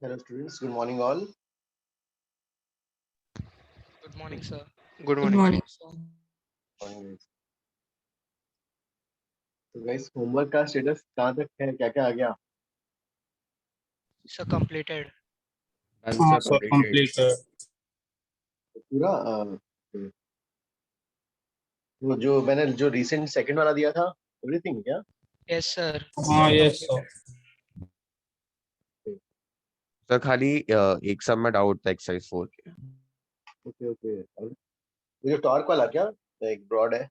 Hello students, good morning all. Good morning, sir. Good Good morning. morning, sir. Morning guys. तो guys homework का status कहाँ तक है, क्या क्या आ गया? Sir, completed. Done, sir, So completed. completed. पूरा वो जो मैंने जो रिसेंट सेकंड वाला दिया था एवरीथिंग क्या? Yes, sir. Yes, sir. Sir खाली एक सब में डाउट था एक्सरसाइज 4 के। ओके ओके और वो जो टॉर्क वाला क्या एक ब्रॉड है?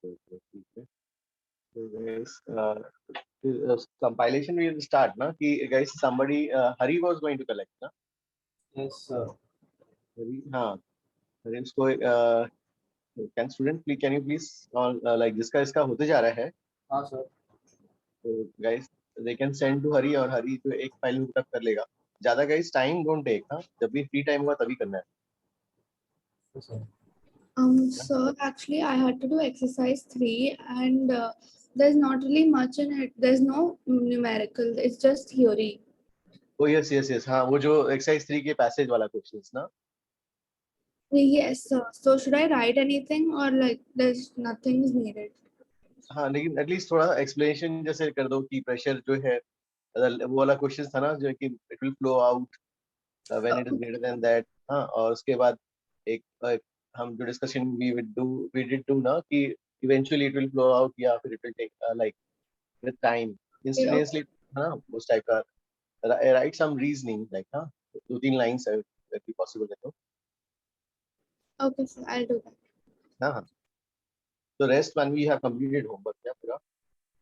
ठीक है तो guys compilation will start ना कि guys somebody Hari was going to collect ना Yes, sir. Hari हाँ Hari उसको can student please can you please like जिसका इसका होते जा रहा है हाँ सर. तो guys they can send to Hari और हरी जो एक फाइल में पुटअप कर लेगा ज्यादा गाइस टाइम डोंट टेक हाँ जब भी फ्री टाइम हुआ तभी करना है Yes, sir. So actually I had to do exercise 3 and there's not really much in it. There's no numerical. It's just theory. O yes हाँ वो जो एक्सरसाइज 3 के पैसेज वाला क्वेश्चंस ना Yes, sir. So should I write anything or like there's nothing is needed? हाँ लेकिन at least थोड़ा explanation जैसे कर दो कि प्रेशर जो है वो वाला क्वेश्चन था ना जो कि it will flow out when it is greater than that हाँ और उसके बाद एक हम जो डिस्कशन वी डिड डू ना कि eventually it will flow out या फिर it will take like with time instantaneously हाँ उस टाइप का write some reasoning like हाँ 2-3 lines if possible है तो Okay, sir. I'll do that. हाँ हाँ so rest one we have completed homework क्या पूरा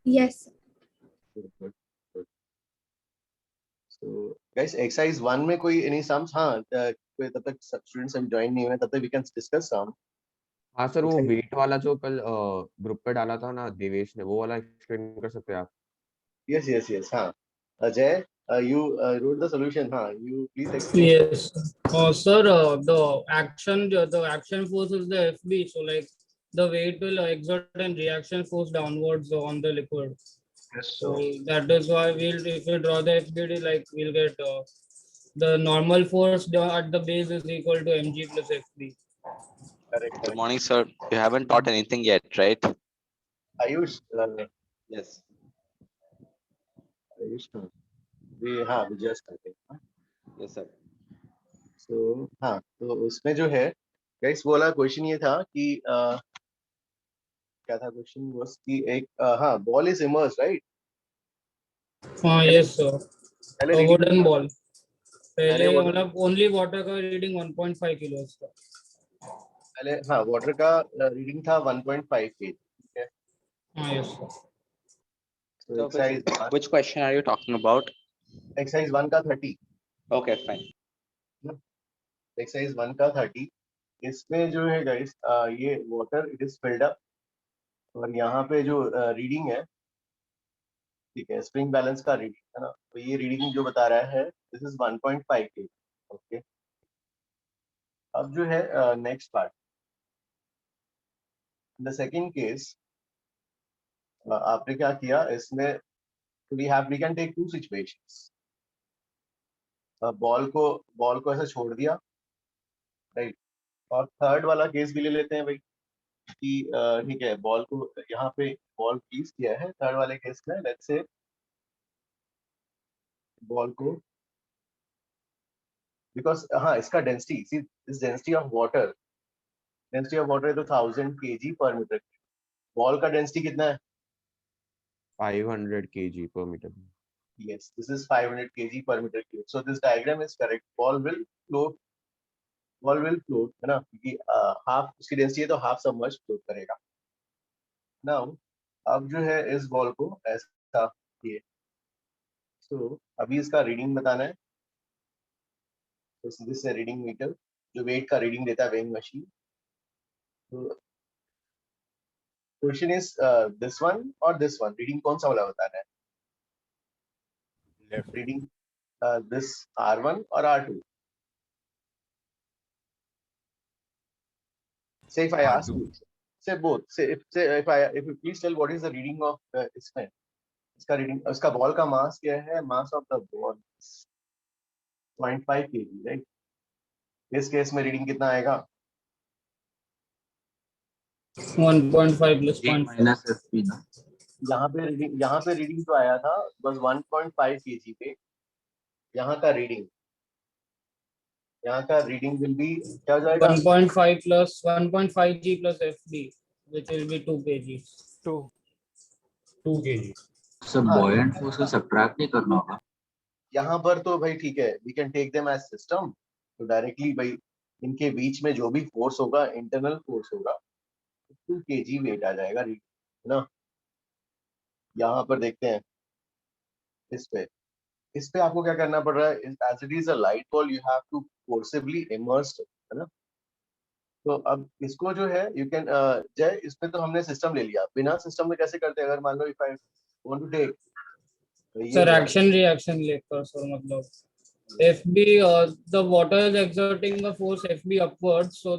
Yes, sir. good good so guys exercise 1 में कोई any sums हाँ कोई तब तक स्टूडेंट्स अभी ज्वाइन नहीं हुए तब तक we can discuss some हाँ सर वो Exercise- वेट वाला जो कल ग्रुप पे डाला था ना देवेश ने वो वाला एक्सप्लेन कर सकते हैं आप? yes हाँ Ajay you wrote the solution हाँ you please explain Yes. Sir, the action force is the FB. So like the weight will exert and reaction force downwards on the liquid. So that is why if we draw the FBD, like we'll get the normal force at the base is equal to mg plus FB. Good morning, sir. You haven't taught anything yet, right? Ayush Yes. Ayush we just started हाँ Yes, sir. so हाँ तो उसमें जो है guys वो वाला question ये था कि क्या था क्वेश्चन वाज कि एक हाँ ball is immerse right Yes, sir. पहले A रीडिंग wooden ball. पहले पहले वो मतलब ओनली वाटर का रीडिंग 1.5 किलो का. पहले हाँ वाटर का रीडिंग था 1.5 के ठीक है Yes, sir. तो So exercise which question are you talking about? 1 का 30 Okay, fine. एक्सरसाइज 1 का 30 इसमें जो है गाइस ये water it is filled up और यहाँ पे जो रीडिंग है ठीक है स्प्रिंग बैलेंस का रीडिंग है ना तो ये रीडिंग जो बता रहा है दिस इज 1.5 के ओके अब जो है next part the second case आपने क्या किया इसमें we can take two situations ball को ऐसे छोड़ दिया राइट और थर्ड वाला केस भी ले लेते हैं भाई कि ठीक है बॉल को यहाँ पे बॉल प्लीज किया है थर्ड वाले केस में लेट्स से बॉल को बिकॉज हाँ इसका density see this density of water है तो 1000 kg/m बॉल का डेंसिटी कितना है 500 kg per meter. yes this is 500 kg/m3 so this diagram is correct ball will float है ना क्योंकि हाफ उसकी डेंसिटी है तो हाफ सबमर्ज फ्लोट करेगा नाउ अब जो है इस बॉल को ऐसा ये सो अभी इसका रीडिंग बताना है तो सीधे से रीडिंग मीटर जो वेट का रीडिंग देता है वेइंग मशीन तो क्वेश्चन इज दिस वन और दिस वन रीडिंग कौन सा वाला बताना है Left. रीडिंग दिस R1 और R2 say if I ask R2. you say both. Say if you please tell what is the reading of इसमें इसका reading इसका ball का mass क्या है? Mass of the ball 0.5 kg, right? इस case में reading कितना आएगा? 1.5 plus G 0.5. minus FP ना. यहाँ पे reading तो आया था बस 1.5 kg पे. यहाँ का reading will be क्या हो जाएगा? 1.5 plus 1.5 G plus FD, which will be 2 kg. 2. 2 kg. सब buoyant force से subtract नहीं करना होगा. यहाँ पर तो भाई ठीक है, we can take them as system. तो डायरेक्टली भाई इनके बीच में जो भी फोर्स होगा, इंटरनल फोर्स होगा, 2 kg वेट आ जाएगा, है ना? यहाँ पर देखते हैं इस पे आपको क्या करना पड़ रहा है? As it is a light ball, you have to forcibly immersed, है ना? तो अब इसको जो है यू कैन जय, इस पे तो हमने सिस्टम ले लिया. बिना सिस्टम में कैसे करते हैं? अगर मान लो if I want to take Sir, action reaction लेकर sir मतलब FB the water is exerting the force FB upwards, so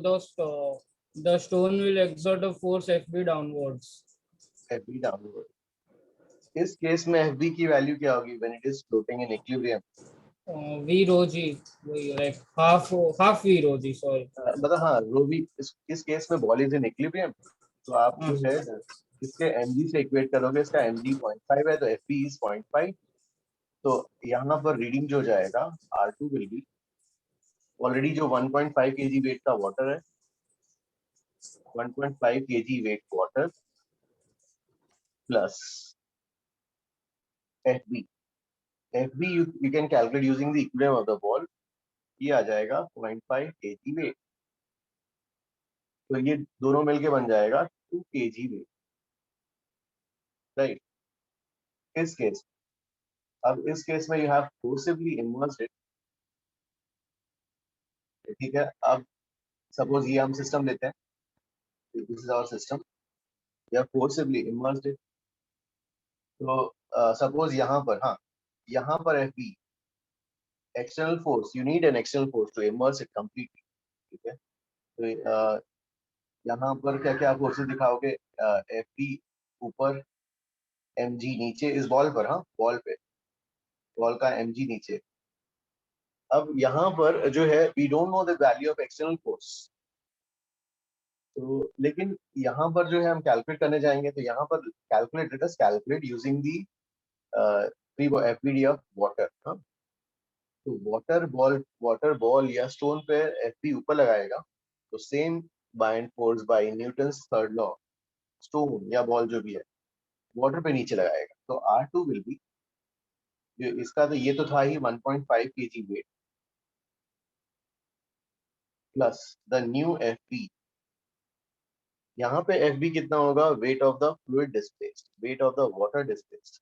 the stone will exert a force FB downwards. FB downward. इस केस में FB की value क्या होगी when it is floating in equilibrium? V rho G, like half V rho G, sorry. मतलब हाँ, रो भी इस case में बॉल इज इन इक्विलिब्रियम, तो आप जो है इसके mg से इक्वेट करोगे, इसका mg 0.5 है तो FB इज 0.5. तो यहाँ पर रीडिंग जो जाएगा R2 विल बी ऑलरेडी जो 1.5 kg वेट का वाटर है, 1.5 kg weight water plus FB. FB you can calculate using the equilibrium of the ball. ये आ जाएगा 0.5 kg वेट. तो ये दोनों मिलके बन जाएगा 2 kg वेट, राइट? इस केस अब इस केस में you have forcibly immersed it, ठीक है? अब सपोज ये हम सिस्टम लेते हैं, this is our system, you have forcibly immersed it. तो सपोज यहाँ पर, हाँ, यहाँ पर FB external force, you need an external force to immerse it completely, ठीक है? तो यहाँ पर क्या क्या फोर्सेस दिखाओगे? FB ऊपर, mg नीचे इस बॉल पर, हाँ, बॉल पे, बॉल का mg नीचे. अब यहाँ पर जो है we don't know the value of external force, तो लेकिन यहाँ पर जो है हम कैलकुलेट करने जाएंगे, तो यहाँ पर calculate using the FBD of water. तो वाटर बॉल या स्टोन पे FB ऊपर लगाएगा, तो same bind force by Newton's third law, stone या बॉल जो भी है वाटर पे नीचे लगाएगा. तो R2 विल बी, इसका तो ये तो था ही 1.5 kg weight plus the new FB. यहाँ पे FB कितना होगा? Weight of the fluid displaced, weight of the water displaced.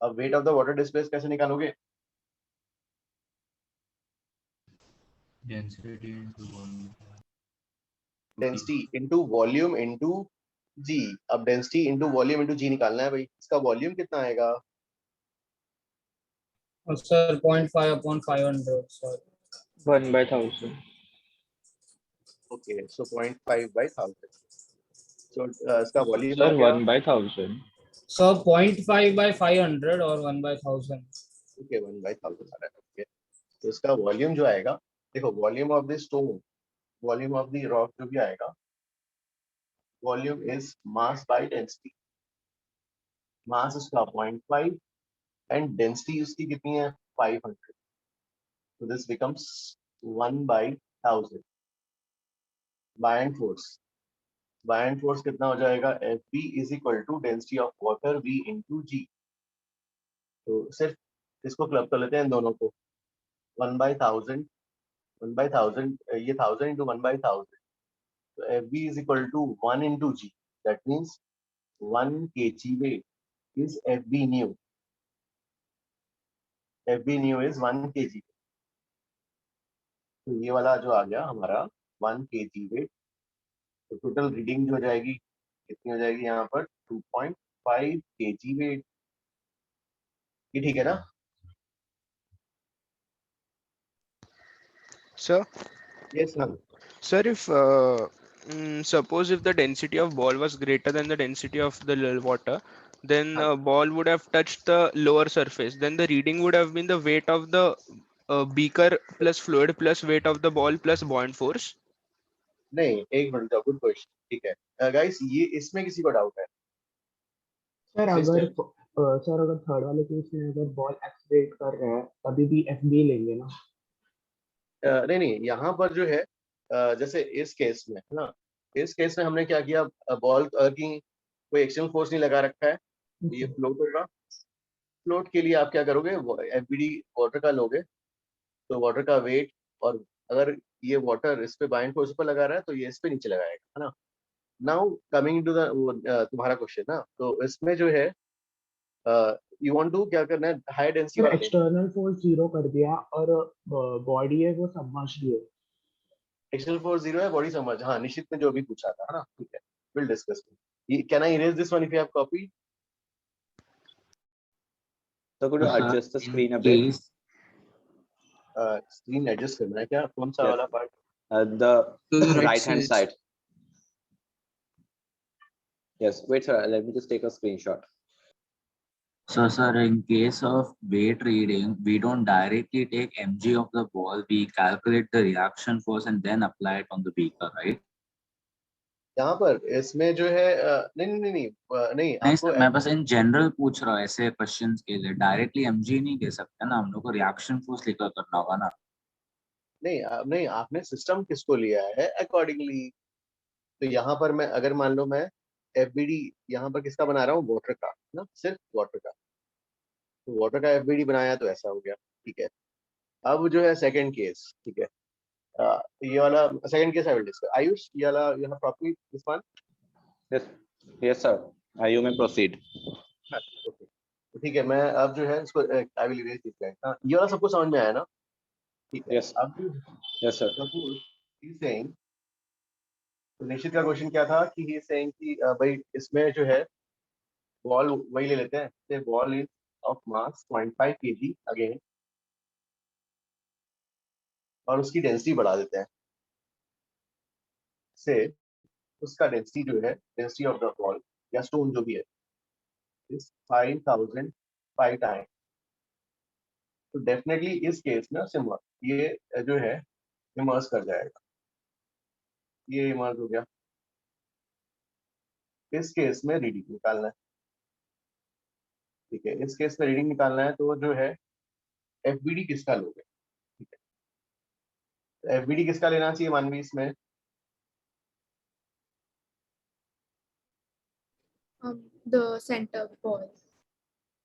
अब weight of the water displaced कैसे निकालोगे? Density into volume into G. अब density into volume into G निकालना है भाई. इसका वॉल्यूम कितना आएगा? Sir, 0.5 upon 500, sorry. 1 by 1000. Okay, so 0.5 by 1000. So इसका वॉल्यूम Sir, आ गया. 1 by 1000. So 0.5 by 500 or 1 by 1000. Okay, 1 by 1000 आ रहा है. Okay, तो इसका वॉल्यूम जो आएगा, देखो volume of the stone, volume of the rock जो भी आएगा, volume is mass by density. Mass उसका 0.5 एंड डेंसिटी उसकी कितनी है? 500. So this becomes 1 by 1000. Buoyant force कितना हो जाएगा? FB is equal to density of water V into G. तो सिर्फ इसको क्लब कर लेते हैं दोनों को. 1 by 1000, ये 1000 इंटू 1 by 1000. तो FB is equal to 1 into G. That means 1 kg weight is FB new. FB new is 1 kg. तो ये वाला जो आ गया हमारा 1 kg वेट. तो टोटल रीडिंग जो हो जाएगी कितनी हो जाएगी यहाँ पर? 2.5 kg वेट. ये ठीक है ना? Sir, Yes, ma'am. sir, if Suppose if the density of ball was greater than the density of the water, then ball would have touched the lower surface. Then the reading would have been the weight of the beaker plus fluid plus weight of the ball plus buoyant force. नहीं, एक minute का, good question, ठीक है guys, ये इसमें किसी को doubt है? सर अगर सर अगर थर्ड वाले केस में अगर बॉल एक्सीलरेट कर रहा है तभी भी एफबी लेंगे ना? नहीं नहीं, यहाँ पर जो है जैसे इस केस में है ना, इस केस में हमने क्या किया, बॉल की कोई एक्सटर्नल फोर्स नहीं लगा रखा है, ये फ्लोट होगा। फ्लोट के लिए आप क्या करोगे, एफबीडी वाटर का लोगे, तो वाटर का वेट, और अगर ये वाटर इस पे बाइंड फोर्स पर लगा रहा है तो ये इस पे नीचे लगाएगा, है ना। नाउ कमिंग टू द तुम्हारा क्वेश्चन ना, तो इसमें जो है यू वांट टू क्या करना है, हाई डेंसिटी सर वाला एक्सटर्नल फोर्स 0 कर दिया और बॉडी है वो सबमर्ज्ड है। एक्सटर्नल फोर्स 0 है, बॉडी समझ, हाँ निश्चित ने जो भी पूछा था, है ना, ठीक है, will discuss. Can I erase this one if you have copy? So could you Sir, adjust the in screen a bit? case screen adjust करना है क्या, कौन सा Yes. वाला part? The to the right hand side. Yes, wait sir, let me just take a screenshot. So sir, in case of weight reading, we don't directly take mg of the ball. We calculate the reaction force and then apply it on the beaker, right? यहाँ पर इसमें जो है नहीं नहीं नहीं नहीं नहीं नहीं आपको सर, मैं बस इन जनरल पूछ रहा हूँ ऐसे क्वेश्चंस के लिए। डायरेक्टली mg नहीं दे सकते ना, हम लोग को रिएक्शन फोर्स लेकर करना होगा ना। नहीं, आपने सिस्टम किसको लिया है अकॉर्डिंगली। तो यहाँ पर मैं अगर मान लो मैं एफबीडी यहाँ पर किसका बना रहा हूँ, वाटर का ना, सिर्फ वाटर का, तो वाटर का एफबीडी बनाया तो ऐसा हो गया, ठीक है। अब जो है सेकंड केस, ठीक है, ये वाला second case I will discuss. Ayush, ये वाला you have properly this one? Yes sir, you may proceed. Okay, ठीक है, मैं अब जो है इसको I will erase this guys. ये वाला सबको समझ में आया ना? ठीक है। Yes. अब Yes sir. Suppose he is saying, तो निश्चित का क्वेश्चन क्या था कि ही इज सेइंग कि भाई इसमें जो है बॉल वही ले लेते हैं, से ball is of mass 0.5 kg again, और उसकी डेंसिटी बढ़ा देते हैं, से उसका डेंसिटी जो है, डेंसिटी ऑफ द बॉल या स्टोन जो भी है, इज 5005 टाइम। तो डेफिनेटली इस केस में सिमर ये जो है इमर्स कर जाएगा, ये इमर्स हो गया। इस केस में रीडिंग निकालना है, ठीक है, इस केस में रीडिंग निकालना है, तो जो है एफबीडी किसका लोगे, ठीक है, एफबीडी किसका लेना चाहिए मानवी इसमें? The center ball.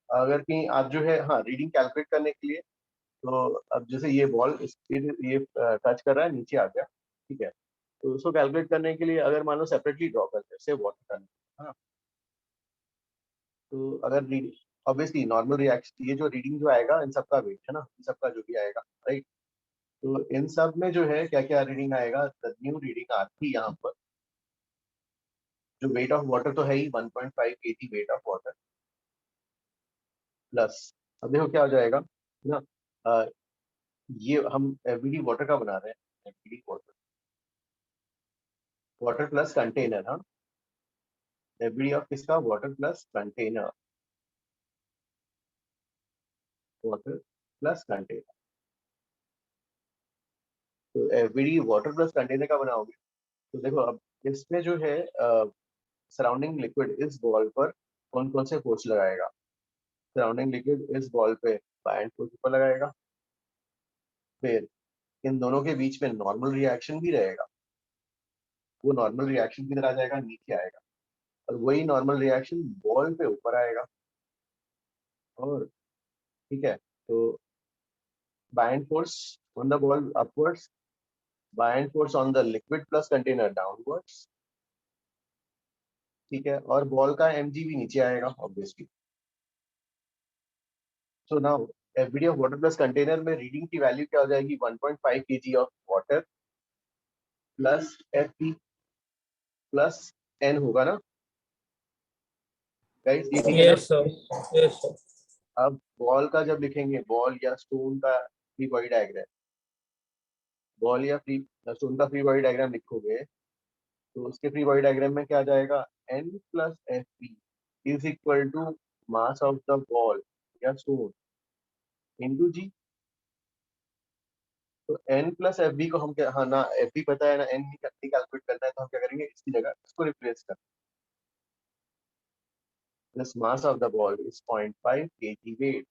अगर कहीं आप जो है, हाँ, रीडिंग कैलकुलेट करने के लिए, तो अब जैसे ये बॉल ये टच कर रहा है, नीचे आ गया, ठीक है, तो उसको कैलकुलेट करने के लिए अगर मान लो सेपरेटली ड्रॉ करते हैं, से वाटर करना, हाँ, तो अगर ऑब्वियसली नॉर्मल रिएक्शन, ये जो रीडिंग जो आएगा इन सबका वेट है ना, इन सबका जो भी आएगा, राइट, तो इन सब में जो है क्या क्या रीडिंग आएगा, द न्यू रीडिंग आती है यहाँ पर, जो वेट ऑफ वाटर तो है ही 1.5 kg wait of water plus, अब देखो क्या हो जाएगा ना, ये हम एफबीडी वाटर का बना रहे हैं, FBD water, water plus container, हाँ, एफबीडी ऑफ किसका, water plus container, water plus container. तो एफबीडी वाटर प्लस कंटेनर का बनाओगे, तो देखो अब इसमें जो है सराउंडिंग लिक्विड इस बॉल पर कौन कौन से फोर्स लगाएगा। सराउंडिंग लिक्विड इस बॉल पे बाइंड फोर्स पर लगाएगा, फिर इन दोनों के बीच में नॉर्मल रिएक्शन भी रहेगा, वो नॉर्मल रिएक्शन किधर आ जाएगा, नीचे आएगा, और वही नॉर्मल रिएक्शन बॉल पे ऊपर आएगा, और ठीक है, तो buoyant force on the ball upwards, buoyant force on the liquid plus container downwards, ठीक है, और बॉल का mg भी नीचे आएगा obviously. So now FBD of water plus container में रीडिंग की वैल्यू क्या हो जाएगी, 1.5 kg of water plus FP plus N होगा ना गाइस, ये ठीक है ना? Yes sir. Yes sir. अब बॉल का जब लिखेंगे, बॉल या स्टोन का फ्री बॉडी डायग्राम, बॉल या फ्री स्टोन का फ्री बॉडी डायग्राम लिखोगे, तो उसके फ्री बॉडी डायग्राम में क्या आ जाएगा, n plus fb is equal to mass of the ball या स्टोन इनटू g। तो n plus fb को हम क्या, हाँ ना fb पता है ना n कैलकुलेट करना है, तो हम क्या करेंगे, इसकी जगह इसको रिप्लेस कर, this mass of the ball is 0.5 kg weight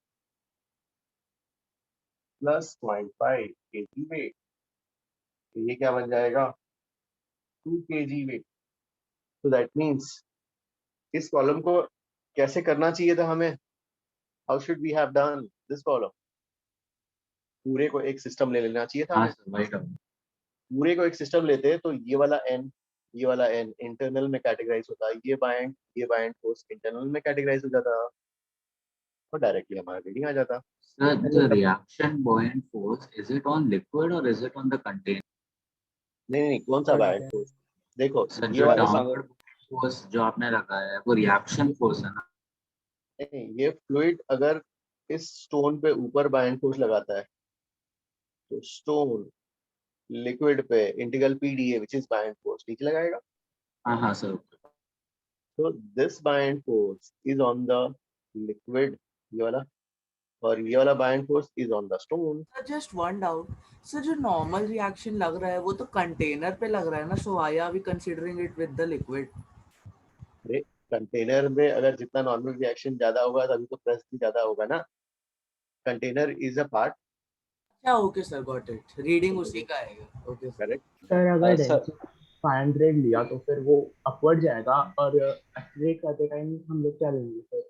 plus 0.5 kg weight, तो ये क्या बन जाएगा, 2 kg weight। तो दैट मीन्स इस कॉलम को कैसे करना चाहिए था हमें, how should we have done this column, पूरे को एक सिस्टम ले लेना चाहिए था हाँ हमें। सर वही तो। पूरे को एक सिस्टम लेते तो ये वाला n, ये वाला n इंटरनल में कैटेगराइज होता, ये बाइंड फोर्स इंटरनल में कैटेगराइज हो जाता और डायरेक्टली हमारा रीडिंग आ जाता। Sir, the reaction buoyant force, is it on liquid or is it on the container? नहीं कौन सा बाइंड फोर्स, देखो सर ये जो वाला डाउनवर्ड फोर्स जो आपने लगाया है वो रिएक्शन फोर्स है ना? नहीं, ये फ्लूइड अगर इस स्टोन पे ऊपर बाइंड फोर्स लगाता है तो स्टोन लिक्विड पे integral PDA which is bind force नीचे लगाएगा। हाँ सर। तो this bind force is on the liquid, ये वाला, और ये वाला bind force is on the stone. Just one doubt sir, जो नॉर्मल रिएक्शन लग रहा है वो तो कंटेनर पे लग रहा है ना, so why are we considering it with the liquid? अरे कंटेनर में अगर जितना नॉर्मल रिएक्शन ज्यादा होगा तभी तो प्रेस भी ज्यादा होगा ना, कंटेनर इज अ पार्ट। अच्छा okay sir, got it, reading उसी का आएगा। Okay correct. सर अगर सर डेंसिटी 500 लिया तो फिर वो अपवर्ड जाएगा, और एक्सलेट करते टाइम हम लोग क्या लेंगे सर?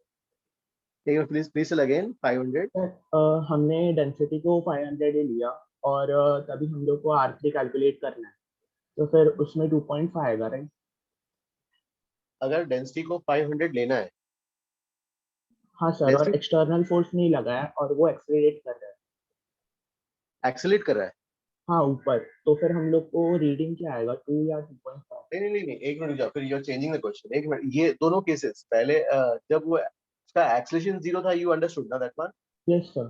Please again 500। सर हमने डेंसिटी को 500 ही लिया, और तभी हम लोग को R3 कैलकुलेट करना है, तो फिर उसमें 2.5 आएगा, राइट? अगर डेंसिटी को 500 लेना है, हाँ सर, और एक्सटर्नल फोर्स नहीं लगा है और वो एक्सेलरेट कर रहा है, एक्सेलेरेट कर रहा है। हाँ ऊपर, तो फिर हम लोग को रीडिंग क्या आएगा, 2 या 2.5? नहीं एक मिनट जाओ, फिर you are changing the question. एक मिनट, ये दोनों केसेस पहले जब वो उसका एक्सेलरेशन जीरो था, यू अंडरस्टूड ना that one? Yes sir.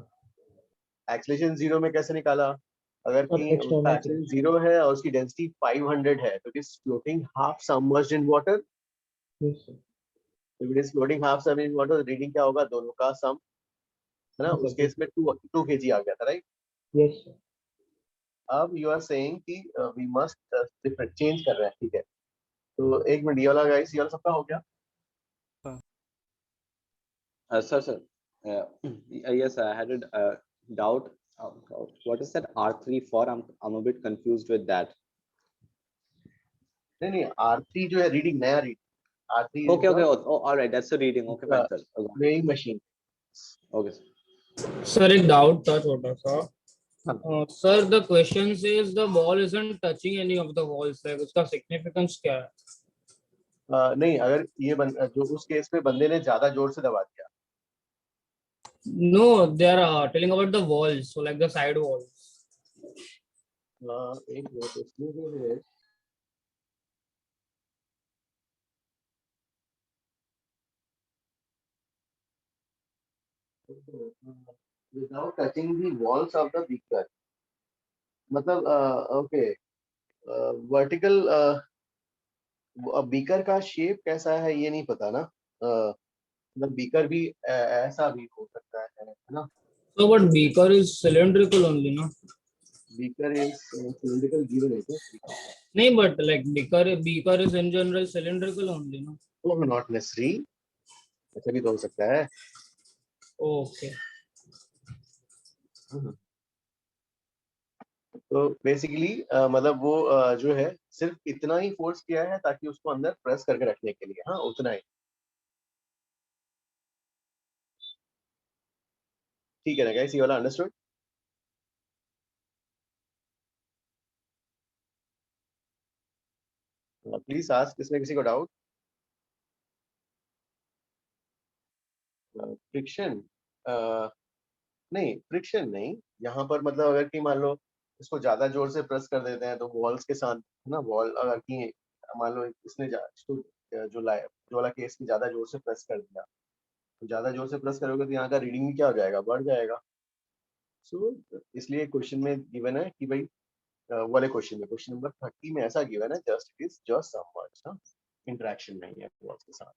Acceleration zero में कैसे निकाला, अगर सर कि उसका एक्सटर्नल एक्सेलरेशन जीरो है और उसकी डेंसिटी 500 है तो it is floating half submerged in water. Yes sir. If it is floating half submerged in water, reading क्या होगा, दोनों का सम, है ना। उस केस में 2 kg आ गया था, राइट? Yes sir. अब यू आर सेइंग कि वी मस्ट डिफरेंट चेंज कर रहे हैं, ठीक है। तो एक मिनट, ये वाला गाइस, ये वाला सबका हो गया। sir, yes, I had a doubt. What is that R3 for? I'm a bit confused with that. नहीं R3 जो है रीडिंग, नया reading R3 Okay. Oh, all right. That's the reading. Okay, fine, sir. Weighing machine. Okay, sir. Sir, एक doubt था छोटा सा। Sir, the question says the ball isn't touching any of the walls. Like उसका significance क्या है? नहीं, अगर ये जो उस केस में बंदे ने ज्यादा जोर से दबा दिया। No, they are telling about the walls, so like the side walls. एक मिनट, इसमें जो है without touching the walls of the beaker, मतलब ओके, वर्टिकल बीकर का शेप कैसा है ये नहीं पता ना, मतलब बीकर भी ऐसा भी हो सकता है ना। So, but beaker is cylindrical only, no? Beaker is cylindrical, given है क्या? नहीं, but like beaker is in general cylindrical only, no? Oh, not necessary, ऐसा भी तो हो सकता है। Okay. तो बेसिकली मतलब वो जो है सिर्फ इतना ही फोर्स किया है ताकि उसको अंदर प्रेस करके रखने के लिए, हाँ उतना ही, ठीक है ना गाइस, ये वाला अंडरस्टूड? प्लीज आस्क, इसमें किसी को डाउट? फ्रिक्शन नहीं, फ्रिक्शन नहीं, यहाँ पर मतलब अगर कि मान लो इसको ज्यादा जोर से प्रेस कर देते हैं तो वॉल्स के साथ, है ना, वॉल अगर कि मान लो इसने जो वाला केस की ज्यादा जोर से प्रेस कर दिया, तो ज्यादा जोर से प्रेस करोगे तो यहाँ का रीडिंग भी क्या हो जाएगा, बढ़ जाएगा। सो इसलिए क्वेश्चन में गिवन है कि भाई वाले क्वेश्चन में, क्वेश्चन नंबर 30 में ऐसा गिवन है, just it is just some words, हाँ, इंटरेक्शन नहीं है वर्ड्स के साथ.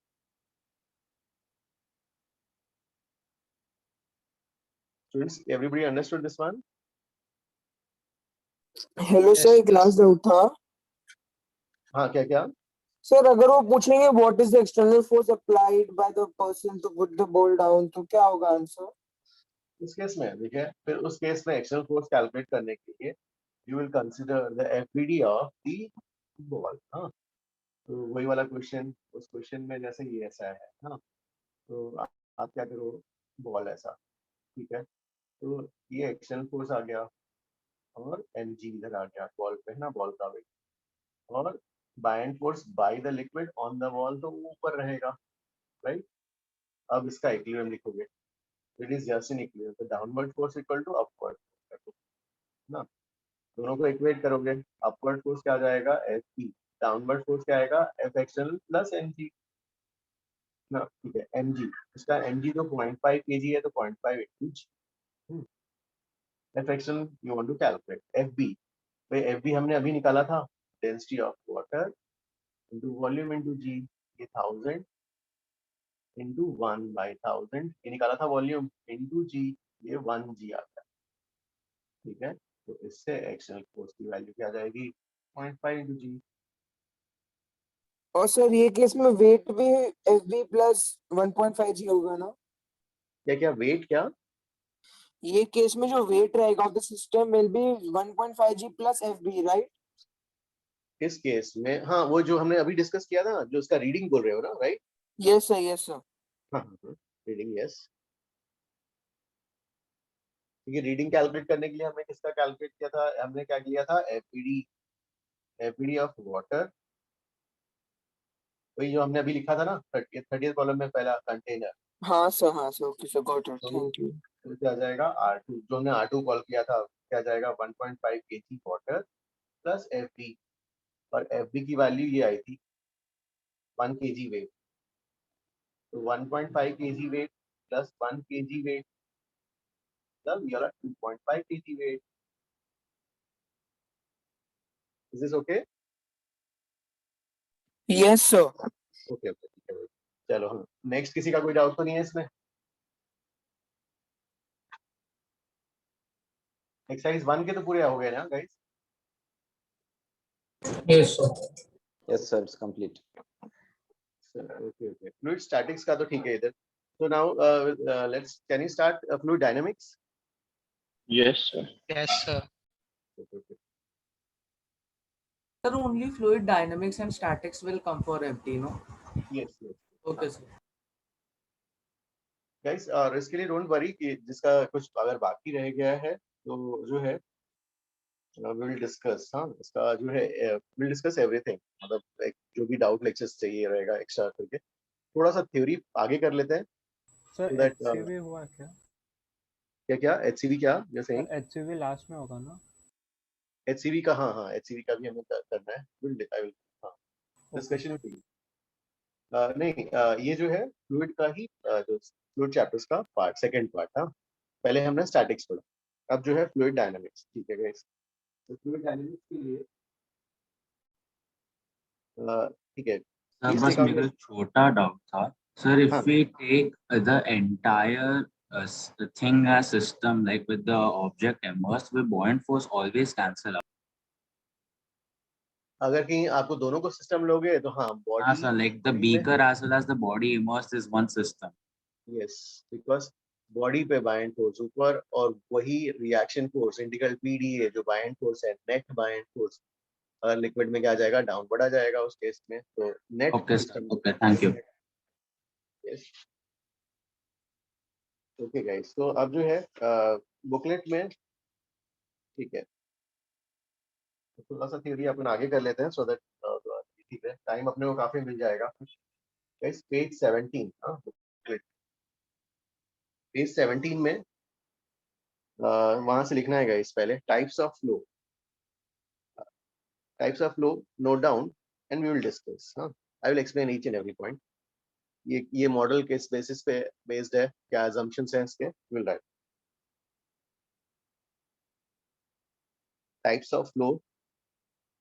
Students, everybody understood this one? Hello sir, एक लास्ट डाउट था. हाँ, क्या क्या? सर अगर वो पूछेंगे what is the external force applied by the person to put the ball down, तो क्या होगा आंसर? उस केस में देखिए, फिर उस केस में एक्सटर्नल फोर्स कैलकुलेट करने के लिए you will consider the FBD of the ball. हाँ, तो वही वाला क्वेश्चन, उस क्वेश्चन में जैसे ये ऐसा है, हाँ, तो आप क्या करो, बॉल ऐसा, ठीक है, तो ये एक्सटर्नल फोर्स आ गया और mg इधर आ गया बॉल पे, है ना, बॉल का वेट, और buoyant force by the liquid on the wall तो वो ऊपर रहेगा, राइट. अब इसका इक्विलिब्रियम लिखोगे, it is just in equilibrium, तो downward force equal to upward ना, दोनों को इक्वेट करोगे, अपवर्ड फोर्स क्या आ जाएगा, एफ पी, डाउनवर्ड फोर्स क्या आएगा, F external plus M G ना, ठीक है. एम जी, इसका एम जी तो 0.5 kg है, तो 0.5 into G. F external you want to calculate, F B, भाई एफ बी हमने अभी निकाला था, density of water into volume into G, ये 1000 इंटू 1/1000, ये निकाला था वॉल्यूम, इंटू जी, ये 1 जी आता है, ठीक है. तो इससे एक्सटर्नल फोर्स की वैल्यू क्या आ जाएगी, 0.5 इंटू जी. और सर ये केस में वेट भी एफ बी प्लस 1.5 जी होगा ना? क्या क्या वेट, क्या ये केस में जो वेट रहेगा of the system will be 1.5 G plus F B, right? इस केस में, हाँ, वो जो हमने अभी डिस्कस किया था, जो उसका रीडिंग बोल रहे हो ना, right. Yes sir, yes sir. हाँ, रीडिंग, यस. क्योंकि रीडिंग कैलकुलेट करने के लिए हमने किसका कैलकुलेट किया था, हमने क्या किया था, एफपीडी, एफपीडी ऑफ वाटर, वही जो हमने अभी लिखा था ना, 30th कॉलम में पहला कंटेनर, हाँ sir, okay sir, got it, तो थैंक यू. तो क्या जाएगा R2, जो हमने R2 कॉल किया था, क्या जाएगा 1.5 kg वाटर प्लस एफबी, और एफबी की वैल्यू ये आई थी 1 kg वेट, तो 1.5 kg weight plus 1 kg weight plus ये वाला 2.5 kg weight. Is this okay? Yes sir. Okay okay, ठीक है भाई. चलो, हम नेक्स्ट, किसी का कोई डाउट तो नहीं है इसमें? एक्सरसाइज 1 के तो पूरे हो गए ना guys? Yes, sir. Yes, sir, it's complete. Okay okay, fluid statics का तो ठीक है इधर. So now let's, can you start fluid dynamics? Yes, sir. Yes, sir. Okay. Sir, only fluid dynamics and statics will come for FD, no? Yes. Okay, sir. Guys, और इसके लिए don't worry कि जिसका कुछ अगर बाकी रह गया है तो जो है विल डिस्कस, हाँ, इसका जो है विल डिस्कस एवरीथिंग, मतलब एक जो भी डाउट लेक्चर्स चाहिए रहेगा एक्स्ट्रा करके, थोड़ा सा थ्योरी आगे कर लेते हैं. सर so that, एचसीवी हुआ क्या? क्या एचसीवी, क्या you're saying? एचसीवी लास्ट में होगा ना? एचसीवी का, हाँ, एचसीवी का भी हमें करना है, आई विल, हाँ, डिस्कशन में. नहीं, ये जो है फ्लूइड का ही जो फ्लूइड चैप्टर्स का पार्ट, सेकंड पार्ट, हाँ. पहले हमने स्टैटिक्स पढ़ा, अब जो है फ्लूइड डायनामिक्स, ठीक है गाइस. तो फ्लूइड डायनामिक्स के लिए ठीक है, सर बस मेरा छोटा डाउट था sir, if we take the entire thing as system, like with the object immersed, with buoyant force always cancel out. अगर कहीं आपको दोनों को सिस्टम लोगे तो हाँ, body, sir like the beaker as well as the body immersed is one system. Yes, because body पे BIND force ऊपर, और वही रिएक्शन फोर्स इंटीग्रल पीडीए जो बायएंड फोर्स है, नेट बायएंड फोर्स लिक्विड में क्या आ जाएगा, डाउनवर्ड आ जाएगा उस केस में, तो net. Okay sir, okay, thank you. Yes, okay guys. तो अब जो है बुकलेट में, ठीक है, थोड़ा सा थ्योरी अपन आगे कर लेते हैं, सो दैट ठीक है, टाइम अपने को काफी मिल जाएगा. गाइस, पेज 17, हाँ, बुकलेट पेज 17 में वहां से लिखना है गाइस, पहले types of flow, note down and we will discuss. हाँ, I will explain each and every point. ये मॉडल किस बेसिस पे बेस्ड है, क्या assumptions हैं इसके, will write. types of flow.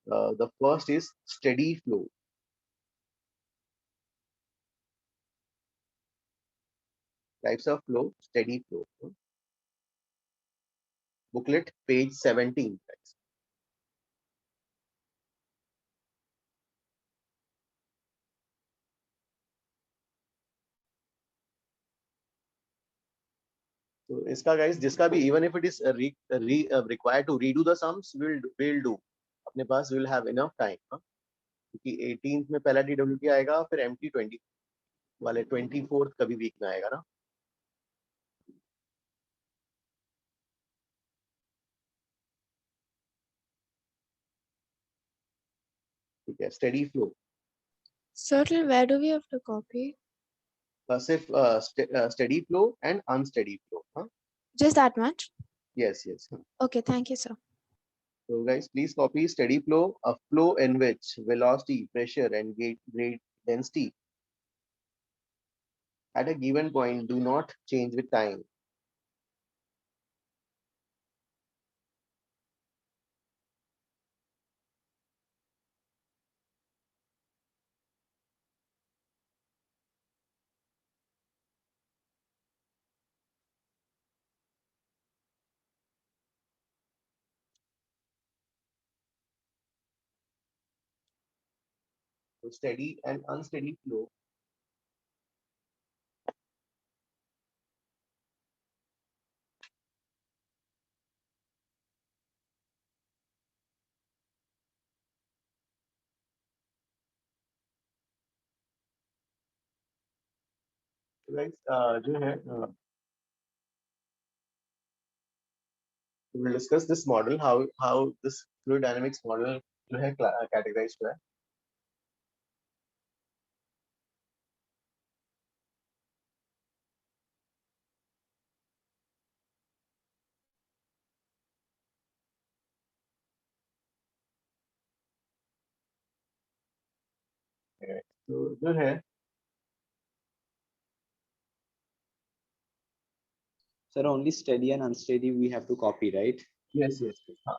The first is steady flow. Types of flow, steady flow. Booklet, page 17. So इसका guys जिसका भी even if it is required to redo the sums, we'll do. अपने पास we'll have enough time. क्योंकि 18th में पहला DWT आएगा, फिर MT 20 वाले 24th कभी वीक में आएगा ना. ठीक है, steady flow. Sir, till where do we have to copy? सिर्फ steady flow and unsteady flow. हाँ? Just that much? Yes, yes. Okay, thank you, sir. So guys, please copy steady flow, a flow in which velocity, pressure, and gauge density at a given point do not change with time. So steady and unsteady flow. So guys, जो है, we'll discuss this model, how this fluid dynamics model जो है categorized हुआ है. तो जो है, Sir, only steady and unsteady we have to copy, right? yes, yes, yes. हाँ.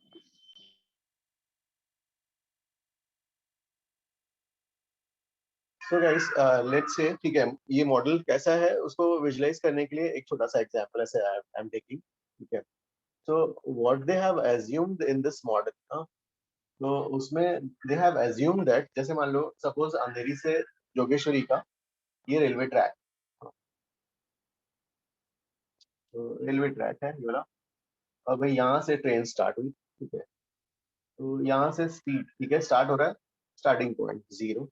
So guys, let's say, ठीक है, ये मॉडल कैसा है उसको विजुलाइज करने के लिए एक छोटा सा एग्जांपल ऐसे आई एम टेकिंग. ठीक है, so what they have assumed in this model, तो उसमें they have assumed that, जैसे मान लो सपोज अंधेरी से जोगेश्वरी का ये रेलवे ट्रैक, तो रेलवे ट्रैक है ये वाला. अब भाई यहाँ से ट्रेन स्टार्ट हुई. ठीक है, तो यहाँ से स्पीड, ठीक है, स्टार्ट हो रहा है, स्टार्टिंग पॉइंट 0.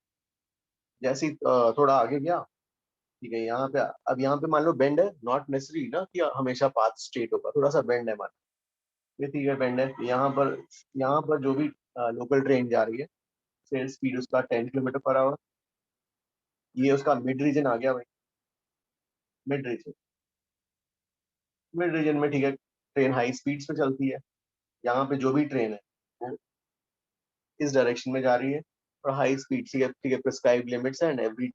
जैसे ही थोड़ा आगे गया, ठीक है, यहाँ पे, अब यहाँ पे मान लो बेंड है, नॉट नेसेसरी ना कि हमेशा पाथ स्ट्रेट होगा, थोड़ा सा बेंड है मान लो, ठीक है, बेंड है. यहाँ पर जो भी लोकल ट्रेन जा रही है, फिर स्पीड उसका 10 किलोमीटर पर आवर. ये उसका मिड रीजन आ गया भाई, मिड रीजन. मिड रीजन में ठीक है, ट्रेन हाई स्पीड्स पे चलती है. यहाँ पे जो भी ट्रेन है वो इस डायरेक्शन में जा रही है और हाई स्पीड, ठीक है, प्रिस्क्राइब लिमिट्स एंड एवरी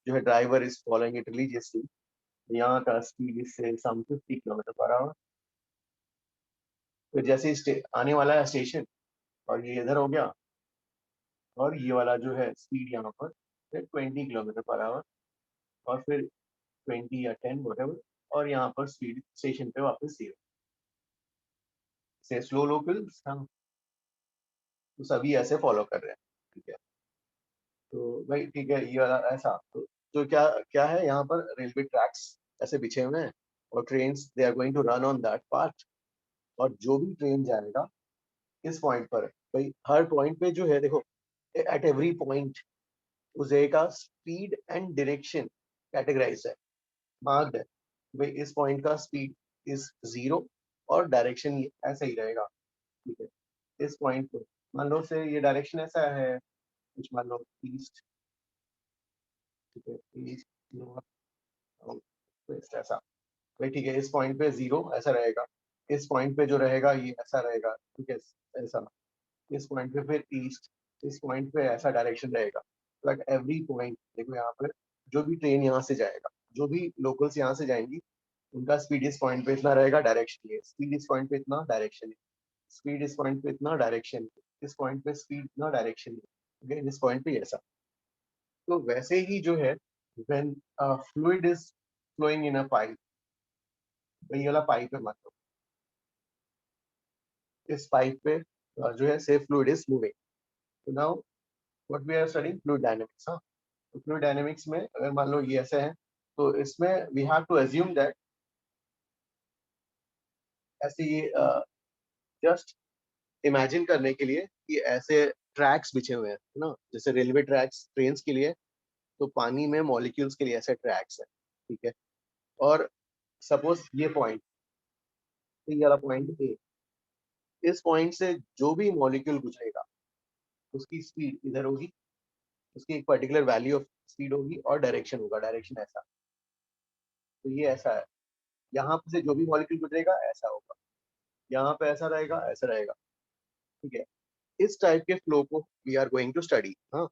जो है driver is following it religiously. यहाँ का स्पीड इससे सम 50 किलोमीटर पर आवर. फिर जैसे ही आने वाला है स्टेशन और ये इधर हो गया, और ये वाला जो है स्पीड यहाँ पर फिर 20 किलोमीटर पर आवर, और फिर 20 या 10 व्हाटएवर, और यहाँ पर स्पीड स्टेशन पे वापस 0. से स्लो लोकल हम तो सभी ऐसे फॉलो कर रहे हैं. ठीक है, तो भाई ठीक है, ये वाला ऐसा. तो क्या क्या है, यहाँ पर रेलवे ट्रैक्स ऐसे बिछे हुए हैं और trains they are going to run on that part. और जो भी ट्रेन जाएगा इस पॉइंट पर, भाई हर पॉइंट पे जो है देखो, एट एवरी पॉइंट उस जगह का स्पीड एंड डायरेक्शन कैटेगराइज है, मार्क्ड है. भाई इस पॉइंट का स्पीड इज 0 और डायरेक्शन ऐसा ही रहेगा. ठीक है, इस पॉइंट पे मान लो से ये डायरेक्शन ऐसा है, कुछ मान लो ईस्ट, ठीक है, ईस्ट नॉर्थ वेस्ट ऐसा. भाई ठीक है, इस पॉइंट पे 0 ऐसा रहेगा, इस पॉइंट पे जो रहेगा ये ऐसा रहेगा. ठीक है, ऐसा. इस पॉइंट पे फिर ईस्ट, इस पॉइंट पे ऐसा डायरेक्शन रहेगा. बट एवरी पॉइंट देखो, यहाँ पर जो भी ट्रेन यहाँ से जाएगा, जो भी लोकल्स यहाँ से जाएंगी, उनका स्पीड इस पॉइंट पे इतना रहेगा, डायरेक्शन ये, स्पीड इस पॉइंट पे इतना, डायरेक्शन. स्पीड इस पॉइंट पे इतना, डायरेक्शन इस पॉइंट पे स्पीड इतना, डायरेक्शन ओके इस पॉइंट पे ऐसा। तो वैसे ही जो है when fluid is flowing in a pipe, ये वाला पाइप है मतलब, इस पाइप पे जो है से फ्लूइड इज मूविंग। तो now what we are studying fluid dynamics. हाँ, तो फ्लूइड डायनेमिक्स में अगर मान लो ये ऐसे है तो इसमें we have to assume that ऐसे ये जस्ट इमेजिन करने के लिए कि ऐसे ट्रैक्स बिछे हुए हैं ना, जैसे रेलवे ट्रैक्स ट्रेन के लिए, तो पानी में मॉलिक्यूल्स के लिए ऐसे ट्रैक्स है, ठीक है। और सपोज ये पॉइंट, ये वाला पॉइंट ए, इस पॉइंट से जो भी मॉलिक्यूल गुजरेगा उसकी स्पीड इधर होगी, उसकी एक पर्टिकुलर वैल्यू ऑफ स्पीड होगी और डायरेक्शन होगा, डायरेक्शन ऐसा। तो ये ऐसा है, यहाँ से जो भी मॉलिक्यूल गुजरेगा ऐसा होगा, यहाँ पे ऐसा रहेगा, ऐसा रहेगा, ठीक है। इस टाइप के फ्लो को we are going to study. हाँ,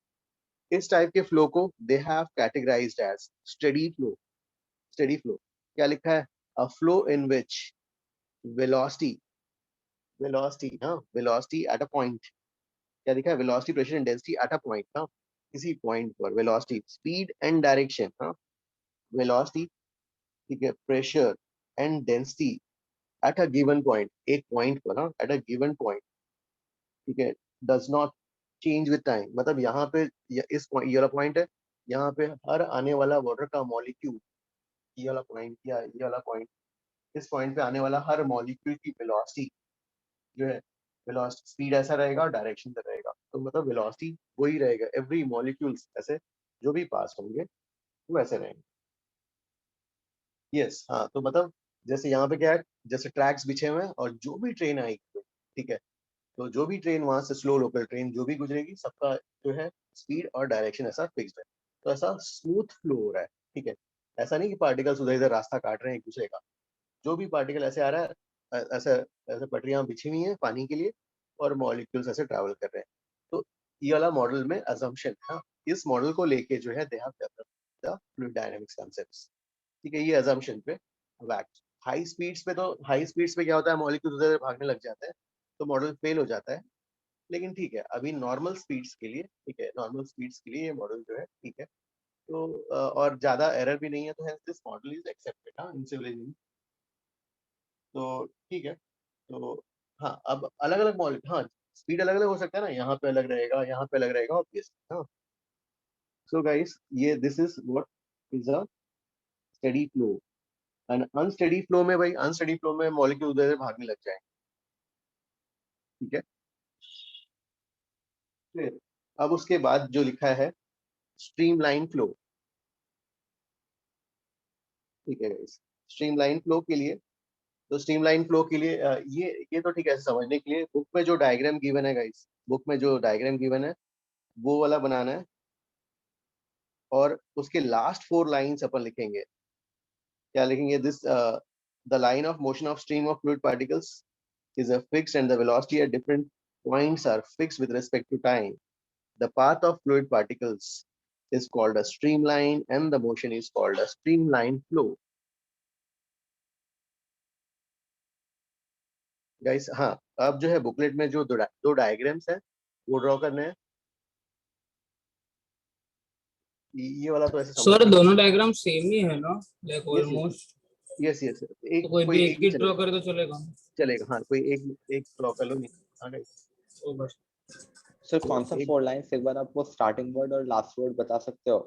इस टाइप के फ्लो को they have categorized as steady flow. Steady flow क्या लिखा है? A flow in which velocity हाँ, वेलोसिटी एट अ पॉइंट, क्या लिखा है? Velocity, pressure and density at a point. हाँ, किसी पॉइंट पर वेलोसिटी, स्पीड एंड डायरेक्शन। हाँ, वेलोसिटी, ठीक है, pressure and density at a given point, एक पॉइंट पर। हाँ, एट अ गिवन पॉइंट, ठीक है, does not change with time. मतलब यहाँ पे इस ये वाला पॉइंट है, यहाँ पे हर आने वाला वाटर का मॉलिक्यूल, ये वाला पॉइंट या ये वाला पॉइंट, इस पॉइंट पे आने वाला हर मॉलिक्यूल की वेलोसिटी जो है, वेलोसिटी स्पीड ऐसा रहेगा और डायरेक्शन से रहेगा। तो मतलब वेलोसिटी वही रहेगा, एवरी मॉलिक्यूल्स ऐसे जो भी पास होंगे वो ऐसे रहेंगे। यस, हाँ, तो मतलब जैसे यहाँ पे क्या है, जैसे ट्रैक्स बिछे हुए हैं और जो भी ट्रेन आएगी, ठीक है, तो जो भी ट्रेन वहां से, स्लो लोकल ट्रेन जो भी गुजरेगी, सबका जो है स्पीड और डायरेक्शन ऐसा फिक्स्ड है। तो ऐसा स्मूथ फ्लो हो रहा है, ठीक है। ऐसा नहीं कि पार्टिकल्स उधर इधर रास्ता काट रहे हैं एक दूसरे का, जो भी पार्टिकल ऐसे आ रहा है, ऐसे ऐसे पटरियां बिछी हुई हैं पानी के लिए और मॉलिक्यूल्स ऐसे ट्रैवल कर रहे हैं। तो ये वाला मॉडल में अजम्पशन था, इस मॉडल को लेके जो है they have developed the fluid dynamics concepts, ठीक है। ये अजम्पशन पे वैक्ट हाई स्पीड्स पे, तो हाई स्पीड्स पे क्या होता है, मॉलिक्यूल उधर भागने लग जाते हैं तो मॉडल फेल हो जाता है। लेकिन ठीक है, अभी नॉर्मल स्पीड्स के लिए, ठीक है, नॉर्मल स्पीड्स के लिए ये मॉडल जो है ठीक है। तो और ज्यादा एरर भी नहीं है, तो hence this model is accepted हाँ इन सिविल इंजीनियरिंग। तो ठीक है, तो हाँ, अब अलग अलग मॉडल, हाँ, स्पीड अलग अलग हो सकता है ना, यहाँ पे अलग रहेगा, यहाँ पे अलग रहेगा, ऑब्वियसली। हाँ, सो गाइस, ये this is what is a steady flow. And unsteady flow में, भाई अनस्टेडी फ्लो में मॉलिक्यूल उधर भागने लग जाएंगे, ठीक है। फिर अब उसके बाद जो लिखा है स्ट्रीमलाइन फ्लो, ठीक है गाइस। स्ट्रीमलाइन फ्लो के लिए, तो स्ट्रीमलाइन फ्लो के लिए ये तो ठीक है, समझने के लिए बुक में जो डायग्राम गिवन है गाइस, बुक में जो डायग्राम गिवन है वो वाला बनाना है, और उसके लास्ट 4 लाइंस अपन लिखेंगे। क्या लिखेंगे? This the line of motion of stream of fluid particles is a fixed and the velocity at different points are fixed with respect to time. The path of fluid particles is called a streamline and the motion is called a streamline flow. Guys, हाँ, अब जो है booklet में जो दो diagrams है वो draw करने हैं। ये वाला तो ऐसे समझ सर लो। दोनों डायग्राम सेम ही है ना, लाइक ऑलमोस्ट? यस यस, एक तो कोई कोई भी एक एक भी ही ड्रॉ चलेगा, करे तो चलेगा? चलेगा, हाँ, कोई एक एक ड्रॉ कर लो। नहीं, हाँ guys, तो बस सर तो कौन सा एक 4 लाइंस, एक बार आप वो स्टार्टिंग वर्ड और लास्ट वर्ड बता सकते हो?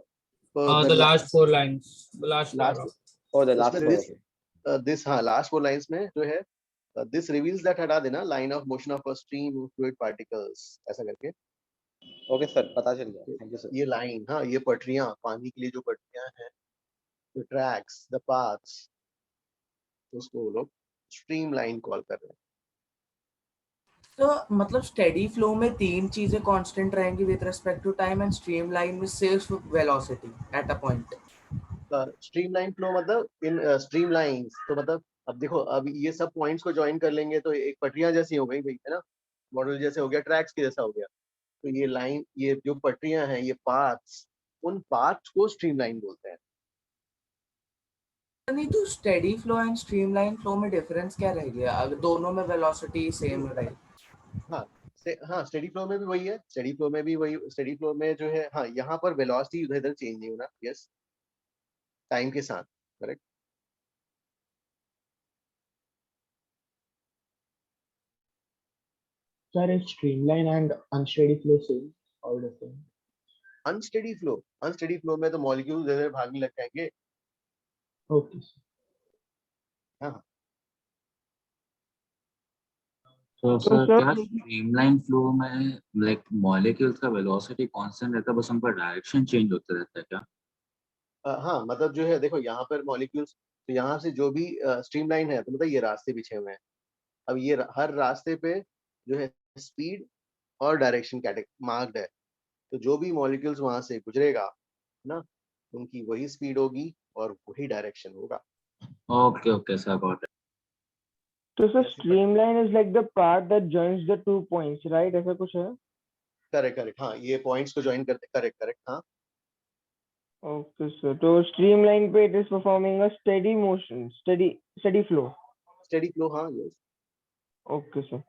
हाँ, the last 4 lines, the last last, paragraph. Oh the उसमें लास्ट वर्ड। दिस हाँ, लास्ट 4 लाइंस में जो है दिस रिवील्स दैट, हटा देना, line of motion of a stream of fluid particles ऐसा करके। ओके सर, पता चल गया, थैंक यू सर। ये लाइन, हाँ, ये पटरियां, पानी के लिए जो पटरियां हैं, द ट्रैक्स, द पाथ्स, उसको वो लोग स्ट्रीम लाइन कॉल कर रहे हैं। तो मतलब स्टेडी फ्लो में 3 चीजें कांस्टेंट रहेंगी with respect to time, and streamline में सिर्फ velocity at a point. Stream line flow मतलब इन स्ट्रीम लाइंस, तो मतलब अब देखो, अब ये सब पॉइंट्स को ज्वाइन कर लेंगे तो एक पटरियां जैसी हो गई भाई, है ना, मॉडल जैसे हो गया, ट्रैक्स के जैसा हो गया। तो ये लाइन, ये जो पटरियां हैं, ये पाथ्स, उन पाथ्स को स्ट्रीम लाइन बोलते हैं। नहीं तो steady flow and streamline flow में डिफरेंस क्या रह गया अगर दोनों में वेलोसिटी सेम रहे? हाँ हाँ, स्टेडी फ्लो में भी वही है, स्टेडी फ्लो में भी वही, स्टेडी फ्लो में जो है, हाँ यहाँ पर वेलोसिटी उधर इधर चेंज नहीं होना, यस, टाइम के साथ, correct. Sir, is streamline and unsteady flow same or different? Unsteady flow में तो मॉलिक्यूल इधर भागने लग जाएंगे। Okay, sir. हाँ तो तो सर सर क्या स्ट्रीमलाइन फ्लो में लाइक मॉलिक्यूल्स का वेलोसिटी कांस्टेंट रहता है, बस उनका डायरेक्शन चेंज होता रहता है क्या? हाँ, मतलब जो है देखो यहाँ पर मॉलिक्यूल्स, तो यहाँ से जो भी स्ट्रीमलाइन है, तो मतलब ये रास्ते बिछे हुए हैं। अब ये हर रास्ते पे जो है स्पीड और डायरेक्शन मार्क्ड है, तो जो भी मॉलिक्यूल्स वहां से गुजरेगा ना, उनकी वही स्पीड होगी और वही डायरेक्शन होगा। Okay okay sir, got it. तो sir streamline is like the path that joins the 2 points, right? ऐसा कुछ है? करेक्ट करेक्ट, हाँ, ये पॉइंट्स को ज्वाइन करते, करेक्ट करेक्ट, हाँ। Okay, sir. तो streamline पे it is performing a steady motion, steady flow. Steady flow, हाँ, यस, Okay, sir.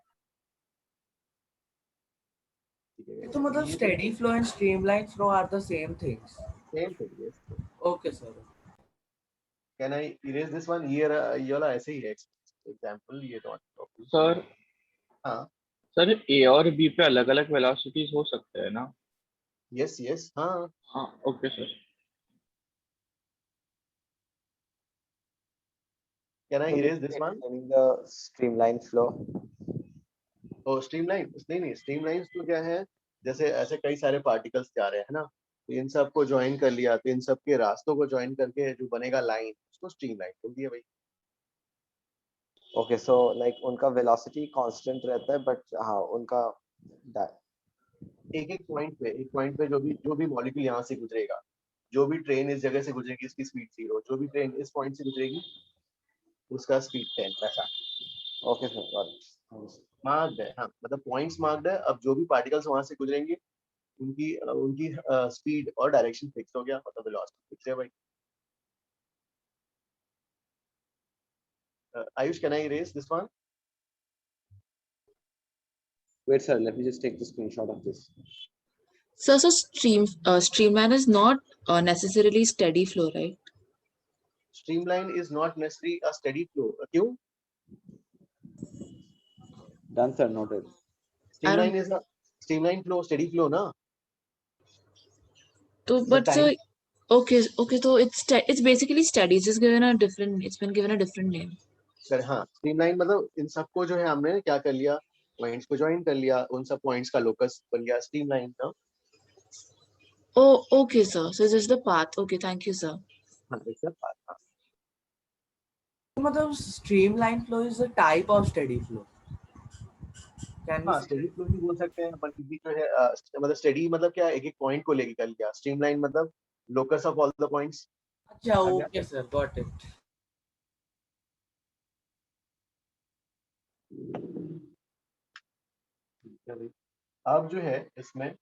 ठीक है। तो मतलब steady flow and streamline flow are the same things? Same thing, yes. Okay sir. Can I erase this one? ये वाला ऐसे ही है एग्जांपल, ये डॉट। सर हाँ सर ए और बी पे अलग अलग वेलोसिटीज हो सकते हैं ना? यस यस, हाँ हाँ okay sir. Can I So erase maybe this one? explaining the streamline flow. तो स्ट्रीमलाइन नहीं, स्ट्रीमलाइन तो क्या है, जैसे ऐसे कई सारे पार्टिकल्स जा रहे हैं ना, तो इन सब को ज्वाइन कर लिया, तो इन सब के रास्तों को ज्वाइन करके जो बनेगा लाइन, उसको स्ट्रीमलाइन बोल दिया भाई। Okay, so like उनका velocity constant रहता है, but हाँ उनका एक पॉइंट पे जो भी मॉलिक्यूल यहाँ से गुजरेगा, जो भी ट्रेन इस जगह से गुजरेगी इसकी स्पीड 0, जो भी ट्रेन इस पॉइंट से गुजरेगी उसका स्पीड 10, वैसा। Okay sir, got it. Marked है, हाँ, मतलब पॉइंट्स मार्क्ड है। अब जो भी पार्टिकल्स वहां से गुजरेंगे उनकी उनकी स्पीड और डायरेक्शन फिक्स हो गया, मतलब वेलोसिटी फिक्स है भाई। Ayush, can I erase this one? Wait sir, let me just take the screenshot of this. So streamline is not necessarily steady flow, right? Streamline is not necessary a steady flow. क्यों? Done sir, noted. Streamline is streamline flow, steady flow ना। So, but so okay, so it's basically steady. It's just given a different. It's been given a different name. हाँ, streamline मतलब इन सबको जो है हमने क्या कर लिया, पॉइंट्स को ज्वाइन कर लिया, उन सब पॉइंट्स का लोकस बन गया स्ट्रीमलाइन का। Oh, okay, sir. So this is the path. Okay, thank you, sir. हाँ, it's a path, हाँ। मतलब streamline flow is a type of steady flow. हाँ, स्टेडी फ्लो भी बोल सकते हैं अपन, क्योंकि जो है मतलब स्टेडी मतलब क्या, एक एक पॉइंट को लेके कर लिया। स्ट्रीमलाइन मतलब locus of all the points. अच्छा ओके सर, गॉट इट। अब जो है इसमें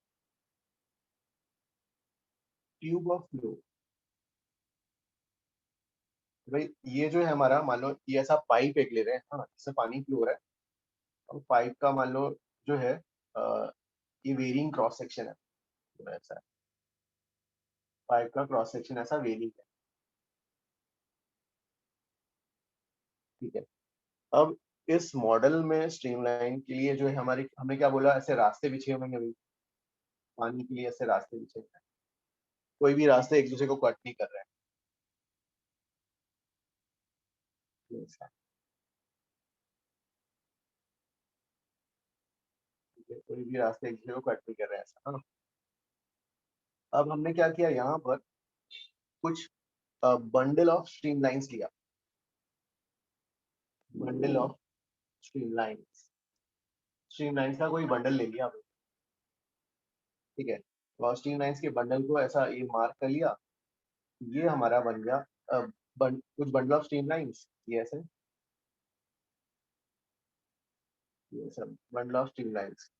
ट्यूब ऑफ फ्लो, भाई ये जो है हमारा, मान लो ये ऐसा पाइप एक ले रहे हैं, हाँ, इससे पानी फ्लो हो रहा है। अब पाइप का मान लो जो है ये वेरिंग क्रॉस सेक्शन है, तो ऐसा है पाइप का क्रॉस सेक्शन, ऐसा वेरिंग है, ठीक है। अब इस मॉडल में स्ट्रीमलाइन के लिए जो है हमारे, हमने क्या बोला, ऐसे रास्ते बिछे हुए हैं भाई, पानी के लिए ऐसे रास्ते बिछे हुए हैं, कोई भी रास्ते एक दूसरे को कट नहीं कर रहे हैं, ऐसा, ठीक है, कोई भी रास्ते एक दूसरे को कट नहीं कर रहे हैं, ऐसा, हाँ। अब हमने क्या किया, यहाँ पर कुछ बंडल ऑफ स्ट्रीमलाइंस लिया, बंडल ऑफ स्ट्रीमलाइंस, स्ट्रीमलाइंस का कोई बंडल ले लिया, ठीक है। और स्ट्रीमलाइंस के बंडल को ऐसा ये मार्क कर लिया, ये हमारा बन गया कुछ बंडल ऑफ स्ट्रीमलाइंस, ये ऐसे, ये सब बंडल ऑफ स्ट्रीमलाइंस,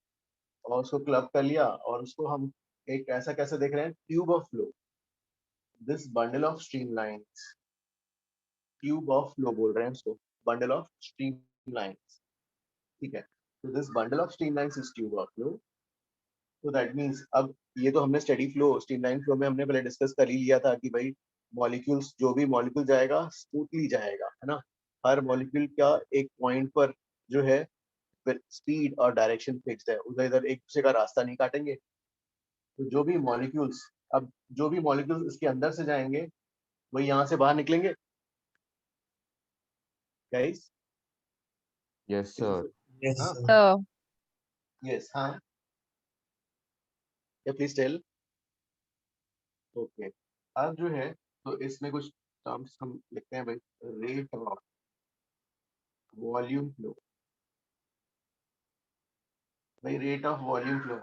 और उसको क्लब कर लिया, और उसको हम एक ऐसा कैसे देख रहे हैं, tube of flow, this bundle of streamlines tube of flow बोल रहे हैं इसको, बंडल ऑफ स्ट्रीमलाइंस, ठीक है। तो this bundle of streamlines is tube of flow. तो दैट मीन्स अब ये तो हमने स्टेडी फ्लो, स्ट्रीमलाइन फ्लो में हमने पहले डिस्कस कर ही लिया था कि भाई मॉलिक्यूल्स, जो भी मॉलिक्यूल जाएगा स्मूथली जाएगा, है ना। हर मॉलिक्यूल का एक पॉइंट पर जो है स्पीड और डायरेक्शन फिक्स्ड है, उधर इधर एक दूसरे का रास्ता नहीं काटेंगे। तो जो भी मॉलिक्यूल्स, अब जो भी मॉलिक्यूल्स इसके अंदर से जाएंगे वही यहाँ से बाहर निकलेंगे, गाइस। Yes sir. यस, हाँ, या प्लीज टेल। ओके, अब जो है तो इसमें कुछ टर्म्स हम लिखते हैं भाई। रेट ऑफ वॉल्यूम फ्लो, भाई रेट ऑफ वॉल्यूम फ्लो।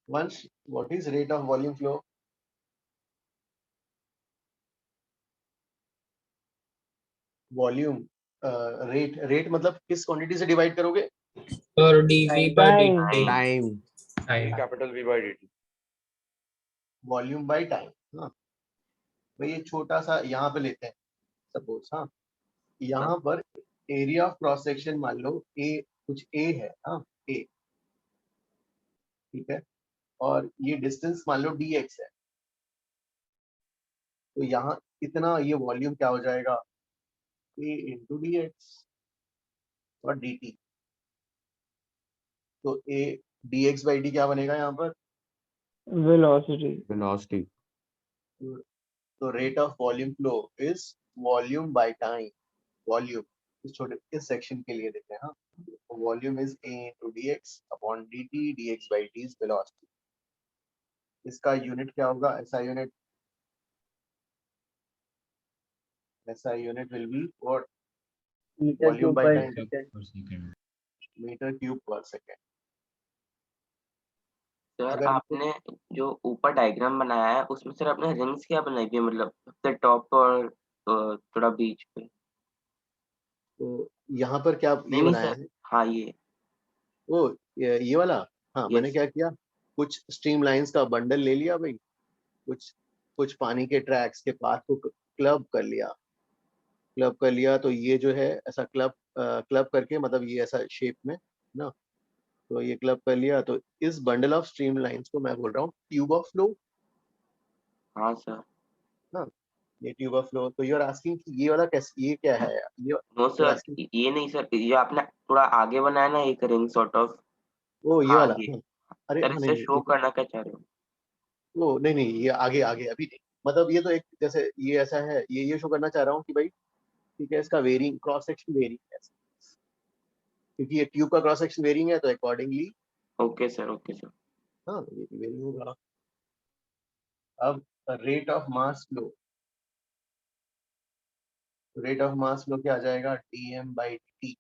वंश, what is rate of volume flow? Volume rate, rate मतलब किस क्वांटिटी से डिवाइड करोगे? or dv by dt. Time, Time. Capital V by dt। Volume by time. हाँ भाई, ये छोटा सा यहाँ पे लेते हैं सपोज। हाँ, यहाँ पर एरिया ऑफ क्रॉस सेक्शन मान लो ए, कुछ ए है, हाँ ए, ठीक है, और ये डिस्टेंस मान लो dx है। तो यहाँ इतना ये वॉल्यूम क्या हो जाएगा? a इंटू dx और dt। तो a dx बाई डी क्या बनेगा यहाँ पर? वेलोसिटी। तो rate of volume flow is volume by time. Volume इस छोटे इस सेक्शन के लिए देते हैं। हाँ, volume is a into dx upon dt, dx by D is velocity. इसका यूनिट क्या होगा? SI unit, SI unit will be what? Volume by time, metre cube पर सेकेंड। सर अगर आपने जो ऊपर डायग्राम बनाया है उसमें सर आपने रिंग्स क्या बनाई है, मतलब सबसे टॉप और थोड़ा बीच पे? तो यहाँ पर क्या ये नहीं बनाया सर, है? हाँ ये। वो ये वाला, हाँ मैंने यस। क्या किया, कुछ स्ट्रीम लाइंस का बंडल ले लिया भाई, कुछ कुछ पानी के ट्रैक्स के पाथ को क्लब कर लिया, क्लब कर लिया। तो ये जो है ऐसा क्लब क्लब करके, मतलब ये ऐसा शेप में ना, तो ये क्लब कर लिया। तो इस बंडल ऑफ स्ट्रीम लाइंस को मैं बोल रहा हूँ ट्यूब ऑफ फ्लो। हाँ सर। हाँ, ये ट्यूब ऑफ फ्लो। तो यू आर आस्किंग कि ये वाला कैसे, ये क्या है? ये नो सर, ये नहीं सर, ये आपने थोड़ा आगे बनाया ना एक रिंग सॉर्ट ऑफ। वो ये हाँ वाला, ये। हाँ। अरे सर हाँ, इससे नहीं शो करना क्या चाह रहे हो? वो नहीं नहीं, ये आगे आगे अभी नहीं, मतलब ये तो एक जैसे ये ऐसा है, ये शो करना चाह रहा हूँ कि भाई ठीक है, इसका वेरिंग क्रॉस सेक्शन वेरिंग है, क्योंकि ये ट्यूब का क्रॉस सेक्शन वेरिंग है तो accordingly. Okay sir, okay sir. हाँ, ये भी वेरिंग होगा। अब rate of mass flow, rate of mass flow क्या आ जाएगा? dm by dt,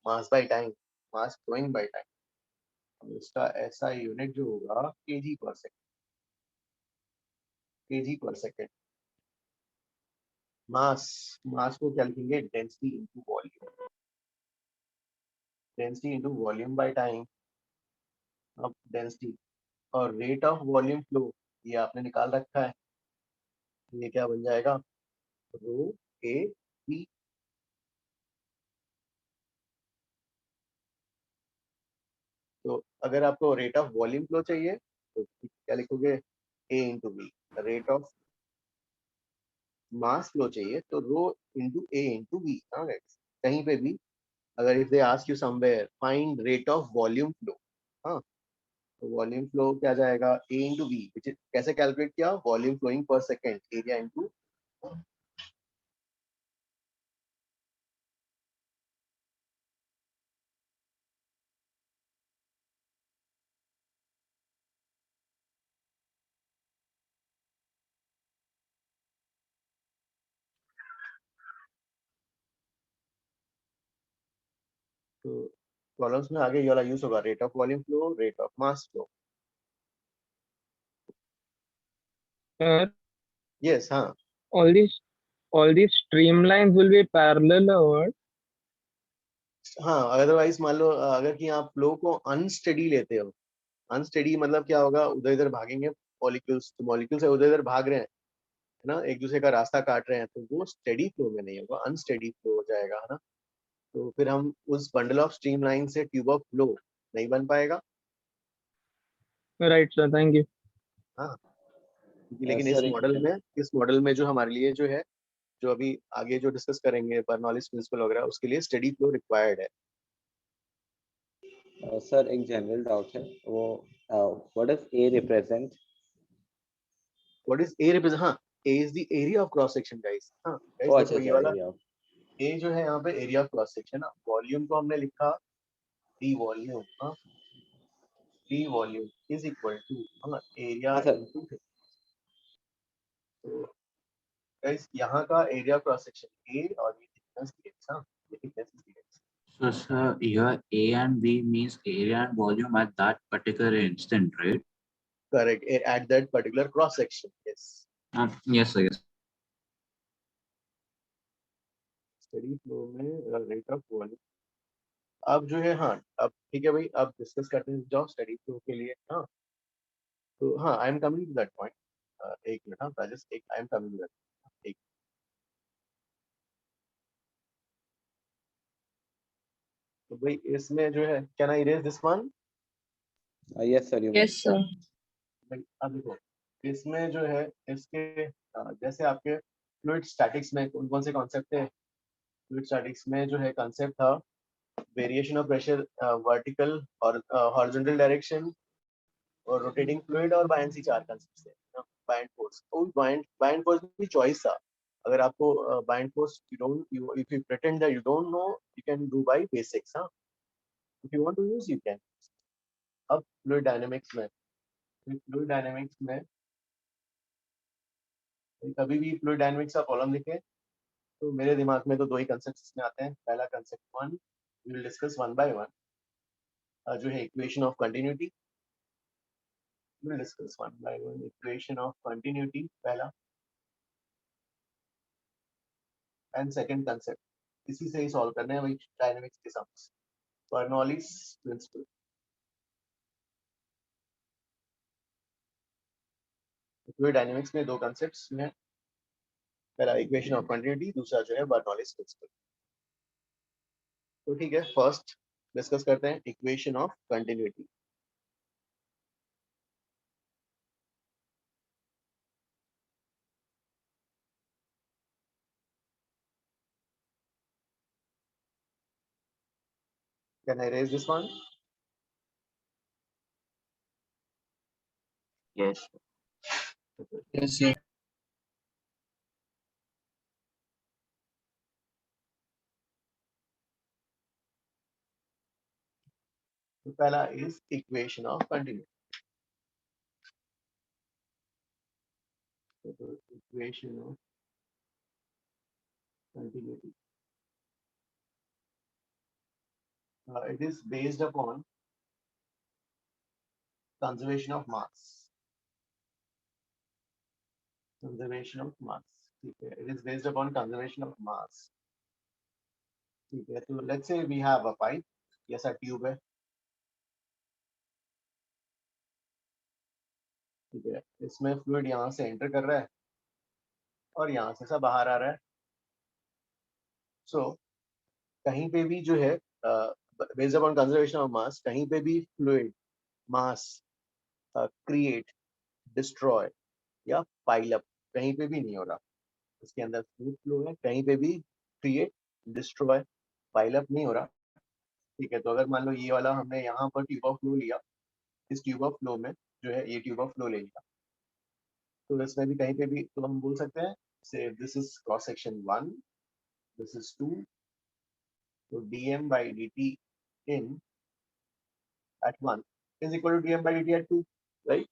mass by time, mass flowing by time. इसका ऐसा यूनिट जो होगा kg पर सेकेंड, kg पर सेकेंड। मास, मास को क्या लिखेंगे? Density into volume, density into volume by time. अब डेंसिटी और रेट ऑफ वॉल्यूम फ्लो ये आपने निकाल रखा है, ये क्या बन जाएगा? रो ए बी। तो अगर आपको रेट ऑफ वॉल्यूम फ्लो चाहिए तो क्या लिखोगे? A into B. Rate of mass flow चाहिए तो rho into A into B. हाँ गाइस, कहीं पे भी अगर if they ask you somewhere find rate of volume flow, हाँ, तो वॉल्यूम फ्लो क्या जाएगा? A into B, which is कैसे कैलकुलेट किया? Volume flowing per second, area into. तो प्रॉब्लम्स में आगे ये वाला यूज होगा, rate of volume flow, rate of mass flow. Sir, yes, हाँ। all these streamlines will be parallel or हाँ, अदरवाइज मान लो अगर कि आप फ्लो को अनस्टेडी लेते हो, अनस्टेडी मतलब क्या होगा? उधर इधर भागेंगे मॉलिक्यूल्स, तो मॉलिक्यूल्स उधर इधर भाग रहे हैं, ना एक दूसरे का रास्ता काट रहे हैं, तो वो स्टेडी फ्लो में नहीं होगा, अनस्टेडी फ्लो हो जाएगा, है ना। तो फिर हम उस बंडल ऑफ स्ट्रीमलाइन से ट्यूब ऑफ फ्लो नहीं बन पाएगा। Right sir, thank you. हाँ, लेकिन सर इस मॉडल में जो हमारे लिए जो है, जो अभी आगे जो डिस्कस करेंगे बर्नौलीज प्रिंसिपल वगैरह, उसके लिए स्टेडी फ्लो रिक्वायर्ड है। सर एक जनरल डाउट है, वो what is A represent? What is A represent? हाँ, A is the area of cross section guys. हाँ गाइस, ओ देखो अच्छा ये सर, वाला एरिया। ए जो है यहाँ पे एरिया ऑफ क्रॉस सेक्शन है। वॉल्यूम को हमने लिखा डी वॉल्यूम। हाँ, D volume is equal to area हाँ सर। इनटू। तो गाइस यहाँ का एरिया क्रॉस सेक्शन ए और ये थिकनेस dx। हाँ, ये thickness dx। So, sir, here A and B means area and volume at that particular instant, right? Correct. At that particular cross section. Yes. Yes, sir. Yes. Steady flow में rate of volume. अब जो है, हाँ अब ठीक है भाई, अब डिस्कस करते हैं जाओ स्टेडी फ्लो के लिए। हाँ, तो हाँ, I am coming to that point. एक मिनट। हाँ राजेश, एक I am coming to that. एक तो भाई इसमें जो है, can I erase this one? Yes sir, you Yes, sir. भाई अब देखो, इसमें जो है इसके जैसे आपके फ्लूइड स्टैटिक्स में कौन कौन से कॉन्सेप्ट है? फ्लूइड स्टैटिक्स में जो है कॉन्सेप्ट था वेरिएशन ऑफ प्रेशर, वर्टिकल और हॉरिजॉन्टल डायरेक्शन, और रोटेटिंग फ्लूइड, और बायंसी। चार कंसेप्ट है। बाइंड फोर्स, तो बाइंड फोर्स भी चॉइस था। अगर आपको buoyant force if you pretend that you don't know, you can do by basics. हाँ, if you want to use you can. अब फ्लूइड डायनामिक्स में कभी भी फ्लूइड डायनामिक्स का कॉलम लिखे तो मेरे दिमाग में तो दो ही कंसेप्ट इसमें आते हैं। पहला concept one, we will discuss one by one, जो है equation of continuity. we'll discuss one by one equation of continuity पहला, and second concept इसी से ही सॉल्व करने हैं वही डायनामिक्स के sums, Bernoulli's principle. Fluid dynamics में दो कंसेप्ट्स हैं, पहला इक्वेशन ऑफ कंटिन्यूटी, दूसरा जो है बर्नौलीज प्रिंसिपल। तो ठीक है, फर्स्ट डिस्कस करते हैं equation of continuity. Can I raise this one? Yes. Yes, sir. तो पहला is equation of continuity. Equation of continuity. It is based upon conservation of mass. Conservation of mass. Okay. It is based upon conservation of mass. Okay. So let's say we have a pipe. Yes, a tube है. ठीक है, इसमें fluid यहाँ से enter कर रहा है और यहाँ से सब बाहर आ रहा है। सो कहीं पे भी जो है based upon conservation of mass, कहीं पे भी फ्लूइड मास क्रिएट, डिस्ट्रॉय या पाइल अप कहीं पे भी नहीं हो रहा। इसके अंदर स्मूथ फ्लो है, कहीं पे भी क्रिएट, डिस्ट्रॉय, पाइल अप नहीं हो रहा। ठीक है, तो अगर मान लो ये वाला हमने यहाँ पर ट्यूब ऑफ फ्लो लिया, इस ट्यूब ऑफ फ्लो में जो है ये ट्यूब ऑफ फ्लो ले लिया, तो इसमें भी कहीं पे भी तो हम बोल सकते हैं से this is cross section 1, this is 2, तो dm by dt in at 1 is equal to dm by dt at 2, right?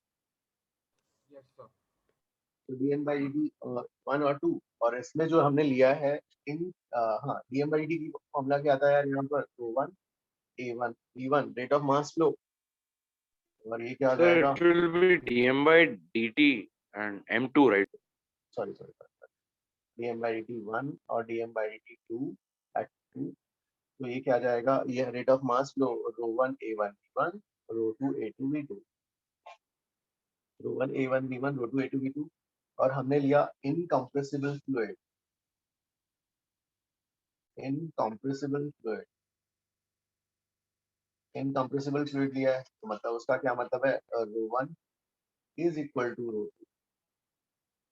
Yes, sir. तो dm by dt 1 और 2, और इसमें जो हमने लिया है इन हाँ dm by dt की फॉर्मूला क्या आता है यार यहाँ पर? तो 1 a1 v1 rate of mass flow, और ये क्या आ जाएगा? It will be dm by dt and m2, right? Sorry dm by dt 1 और dm by dt 2 at 2, तो ये क्या आ जाएगा? ये rate of mass flow ρ1 a1 v1 ρ2 a2 v2, ρ1 a1 v1 ρ2 a2 v2। और हमने लिया incompressible fluid, incompressible fluid, incompressible fluid लिया है, तो मतलब उसका क्या मतलब है, ρ1 इज इक्वल टू ρ2।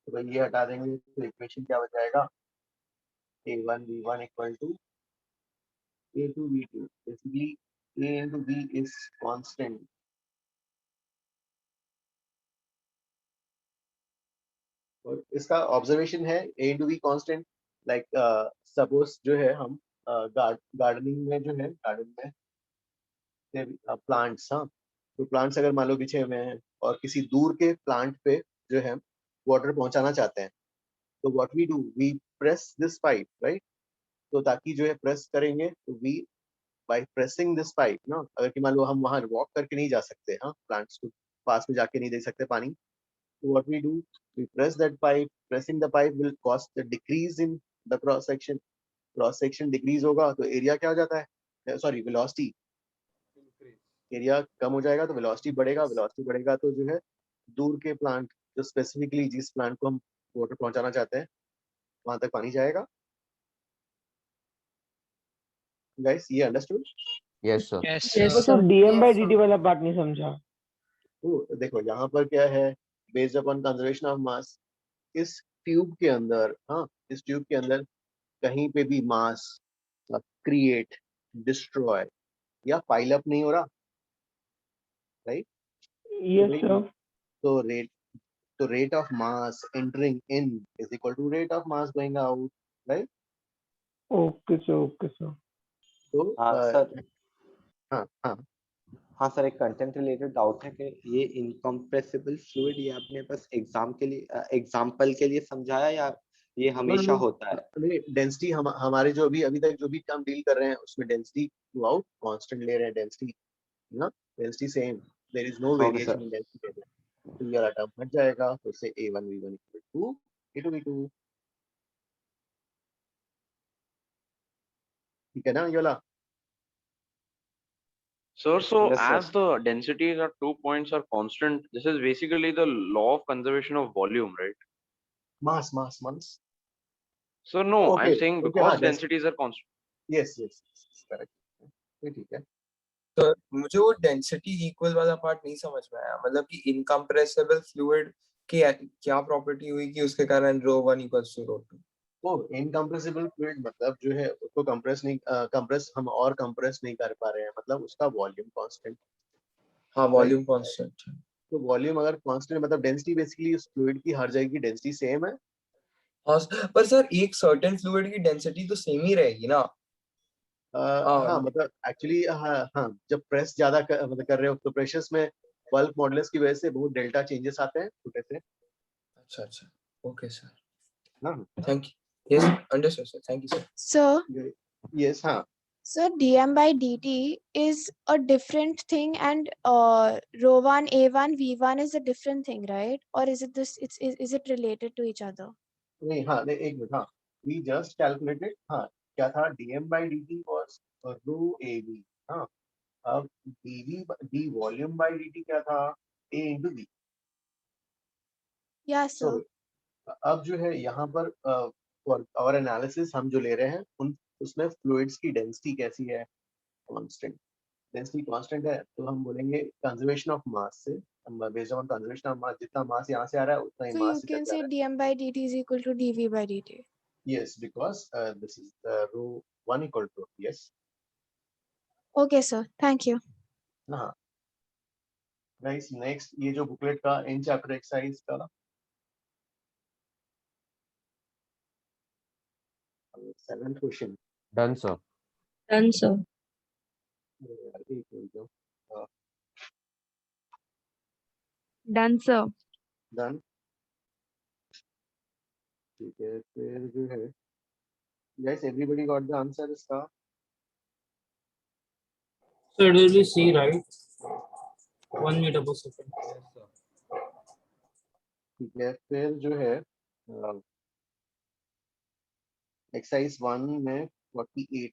तो भाई ये हटा देंगे तो इक्वेशन क्या बच जाएगा, A1V1 equal to A2V2। Basically A into V is constant। और इसका ऑब्जर्वेशन है A into V constant, like suppose जो है हम गार्डनिंग में जो है, गार्डन में प्लांट्स, हाँ, तो प्लांट्स अगर मान लो बिछे हुए हैं और किसी दूर के प्लांट पे जो है वाटर पहुंचाना चाहते हैं, तो what we do, we press this pipe, right. तो ताकि जो है प्रेस करेंगे तो we by pressing this pipe ना, अगर कि मान लो हम वहां वॉक करके नहीं जा सकते, हाँ, प्लांट्स को पास में जाके नहीं दे सकते पानी, तो what we do, we press that pipe. Pressing the pipe will cause the decrease in the cross section decrease होगा तो एरिया क्या हो जाता है, सॉरी वेलोसिटी, एरिया कम हो जाएगा तो वेलोसिटी बढ़ेगा, वेलोसिटी बढ़ेगा तो जो है दूर के प्लांट, जो स्पेसिफिकली जिस प्लांट को हम वाटर पहुंचाना चाहते हैं वहां तक पानी जाएगा। गाइस ये अंडरस्टूड? Yes sir. Yes, वो sir. Sir DM by DT वाला बात नहीं समझा। तो देखो यहाँ पर क्या है, based upon conservation of mass, इस ट्यूब के अंदर, हाँ, इस ट्यूब के अंदर कहीं पे भी मास क्रिएट, डिस्ट्रॉय या पाइल अप नहीं हो रहा, राइट। Yes sir. तो rate of mass entering in is equal to rate of mass going out, right? Okay sir, okay sir. तो सर हाँ हाँ हाँ सर, एक कंटेंट रिलेटेड डाउट है कि ये इनकम्प्रेसिबल फ्लूइड ये आपने बस एग्जाम्पल के लिए समझाया या ये हमेशा होता है? डेंसिटी हमारे जो अभी तक जो भी हम डील कर रहे हैं उसमें डेंसिटी थ्रू आउट कांस्टेंट ले रहे हैं, डेंसिटी ना, density same, there is no okay variation sir. In density. तो ये वाला टर्म हट जाएगा, तो से A1V1 इक्वल टू A2V2, ठीक है ना ये वाला। Sir, so Yes, sir. as the densities at 2 points are constant, this is basically the law of conservation of volume, right? mass So no, okay I'm saying okay because हाँ densities are constant. yes correct, ठीक है। तो मुझे वो density equal वाला part नहीं समझ में आया, मतलब कि इनकम्प्रेसिबल फ्लूइड की क्या प्रॉपर्टी हुई कि उसके कारण ρ1 इक्वल्स टू ρ2। वो इनकम्प्रेसिबल फ्लूइड मतलब जो है उसको कंप्रेस हम और कंप्रेस नहीं कर पा रहे हैं, मतलब उसका वॉल्यूम कांस्टेंट। हाँ, वॉल्यूम कांस्टेंट है। तो वॉल्यूम अगर कांस्टेंट मतलब डेंसिटी बेसिकली उस फ्लूइड की हर जगह की डेंसिटी सेम है। हाँ, पर सर एक सर्टेन फ्लूइड की डेंसिटी तो सेम ही रहेगी ना। हाँ मतलब एक्चुअली हाँ जब प्रेस ज्यादा मतलब कर रहे हो तो प्रेशर्स में बल्क मॉडुलस की वजह से बहुत डेल्टा चेंजेस आते हैं छोटे से। अच्छा ओके सर, हाँ thank you. Yes understood sir, thank you sir. So, yes हाँ so dm by dt is a different thing, and ρ1 a1 v1 is a different thing, right? Or is it this? Is it related to each other? नहीं, हाँ नहीं, एक minute, हाँ we just calculated, हाँ क्या था, dm by dt was row ab, हाँ अब डी वॉल्यूम बाय dt क्या था, a into v। Yeah, sir. So, अब जो है यहाँ पर फॉर आवर एनालिसिस हम जो ले रहे हैं उसमें फ्लूइड्स की डेंसिटी कैसी है, कांस्टेंट, डेंसिटी कांस्टेंट है, तो हम बोलेंगे कंजर्वेशन ऑफ मास से, हम based on conservation of mass, जितना मास यहाँ से आ रहा है उतना ही So मास you इधर can जा say रहा है। dm by dt is equal to dv by dt. Yes, because this is ρ1 equal to, yes, Okay, sir. Thank you. हाँ गाइस। नेक्स्ट ये जो बुकलेट का इन चैप्टर एक्सरसाइज का 7th question. Done sir. Done, sir. Done, sir. Done, ठीक है, फिर जो है guys everybody got the answer इसका? So it will be C, right? 1 meter per second. ठीक है, फिर जो है एक्सरसाइज 1 में 48,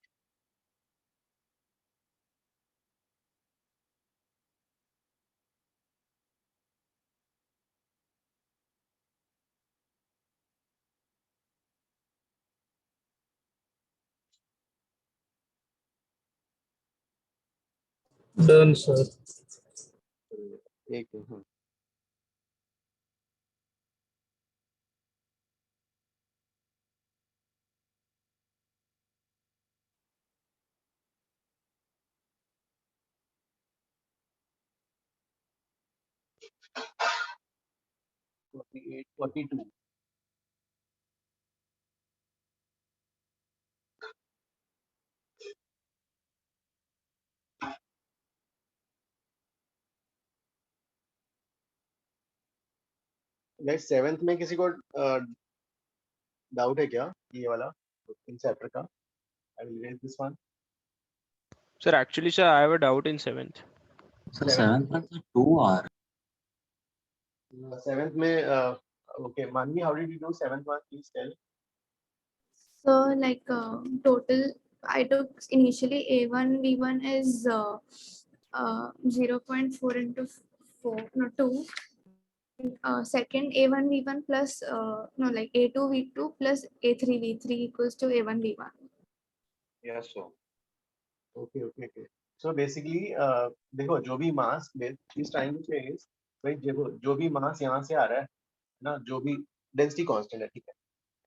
Done, sir. एक 48, 42. नेक्स्ट 7th में किसी को डाउट है क्या ये वाला इन चैप्टर का? I will erase this one. Sir, actually, sir, I have a doubt in 7th. So 7th one, 2 are. 7th में okay, Manvi, how did you do 7th one? Please tell. So like total, I took initially A1 V1 is 0.4 into 4, no 2. Second A1 V1 plus no like A2 V2 plus A3 V3 equals to A1 V1. Yes, sir. Okay. So basically, देखो जो भी मास इस time पे is भाई जो भी मास यहाँ से आ रहा है ना, जो भी डेंसिटी कांस्टेंट है, ठीक है,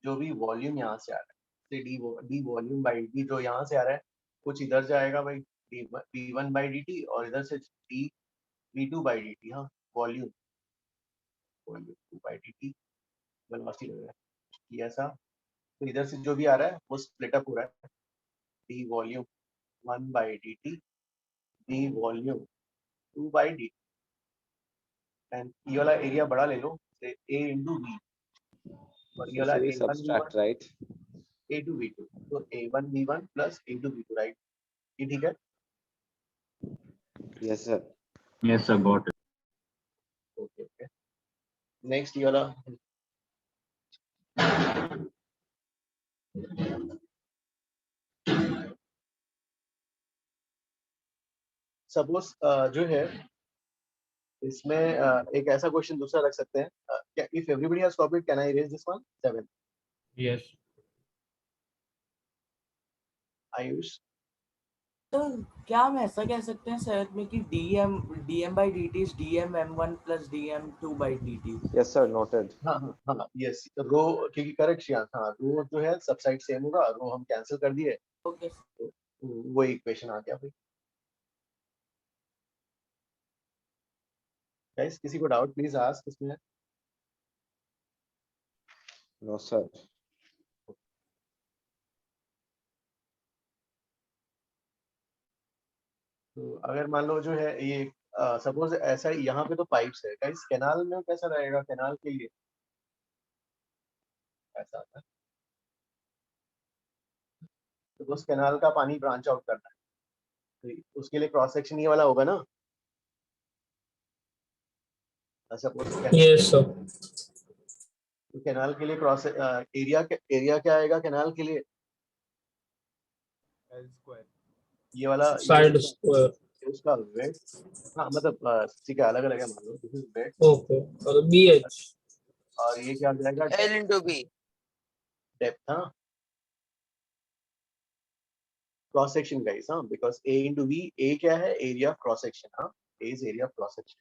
जो भी वॉल्यूम यहाँ से आ रहा है, डी वॉल्यूम बाई डी जो यहाँ से आ रहा है, कुछ इधर जाएगा भाई V1 बाई dt और इधर से डी V2 बाई dt. हाँ, वॉल्यूम 2 बाई dt वेलोसिटी लग रहा है ये ऐसा. तो इधर से जो भी आ रहा है वो स्प्लिट अप हो रहा है, D volume 1 by dt, D volume 2 by dt. And ये वाला एरिया बड़ा ले लो, A into V, और ये वाला So we A1 subtract, V1 right? A to V2, तो A1 V1 plus A to V2, right? ये ठीक है? Yes, sir. Yes, sir, got it. Okay. Next ये वाला सपोज जो है इसमें एक ऐसा क्वेश्चन दूसरा रख सकते हैं. क्या if everybody has copied, can I raise this one? 7. Yes. Ayush, तो क्या हम ऐसा कह सकते हैं सेवंथ में कि dm by dt is dm m1 plus dm 2 by dt? Yes, sir. Noted. हाँ, यस. रो क्योंकि करेक्ट शियान, हाँ, रो जो है सब साइड सेम होगा, रो हम कैंसिल कर दिए, ओके. तो वो इक्वेशन आ गया भाई. गाइस, किसी को डाउट प्लीज आस्क इसमें. No, sir. तो अगर मान लो जो है ये सपोज ऐसा यहाँ पे तो पाइप्स है गाइस, कैनाल में कैसा रहेगा? कैनाल के लिए ऐसा आता है, तो उस कैनाल का पानी ब्रांच आउट करना है, तो उसके लिए क्रॉस सेक्शन ये वाला होगा ना. Suppose Yes, sir. तो कैनाल के लिए क्रॉस एरिया क्या आएगा कैनाल के लिए? L square. ये वाला Side square. उसका वेट, हाँ मतलब ठीक है, अलग अलग है, मान लो दिस इज वेट. Okay. और BH. और ये क्या आ जाएगा? L into B. डेप्थ. हाँ, क्रॉस सेक्शन गाइस. हाँ, because A into V, A क्या है? Area of cross section. हाँ, A is area of cross section.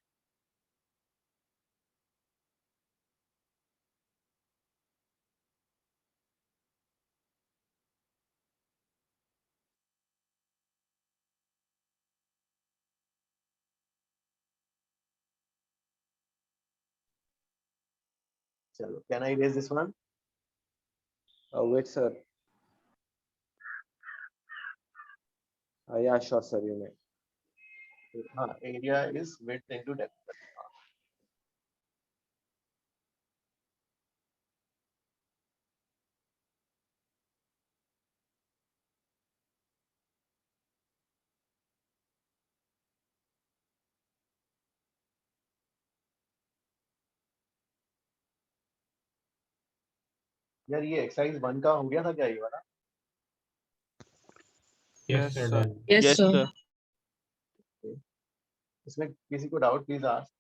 चलो, can I raise this one? Wait, sir. Yeah, sure, sir. You may. हाँ, area is width into depth. यार ये exercise 1 का हो गया था क्या ये वाला? Yes, sir. Done. Yes, Yes, sir. sir. इसमें किसी को doubt please ask.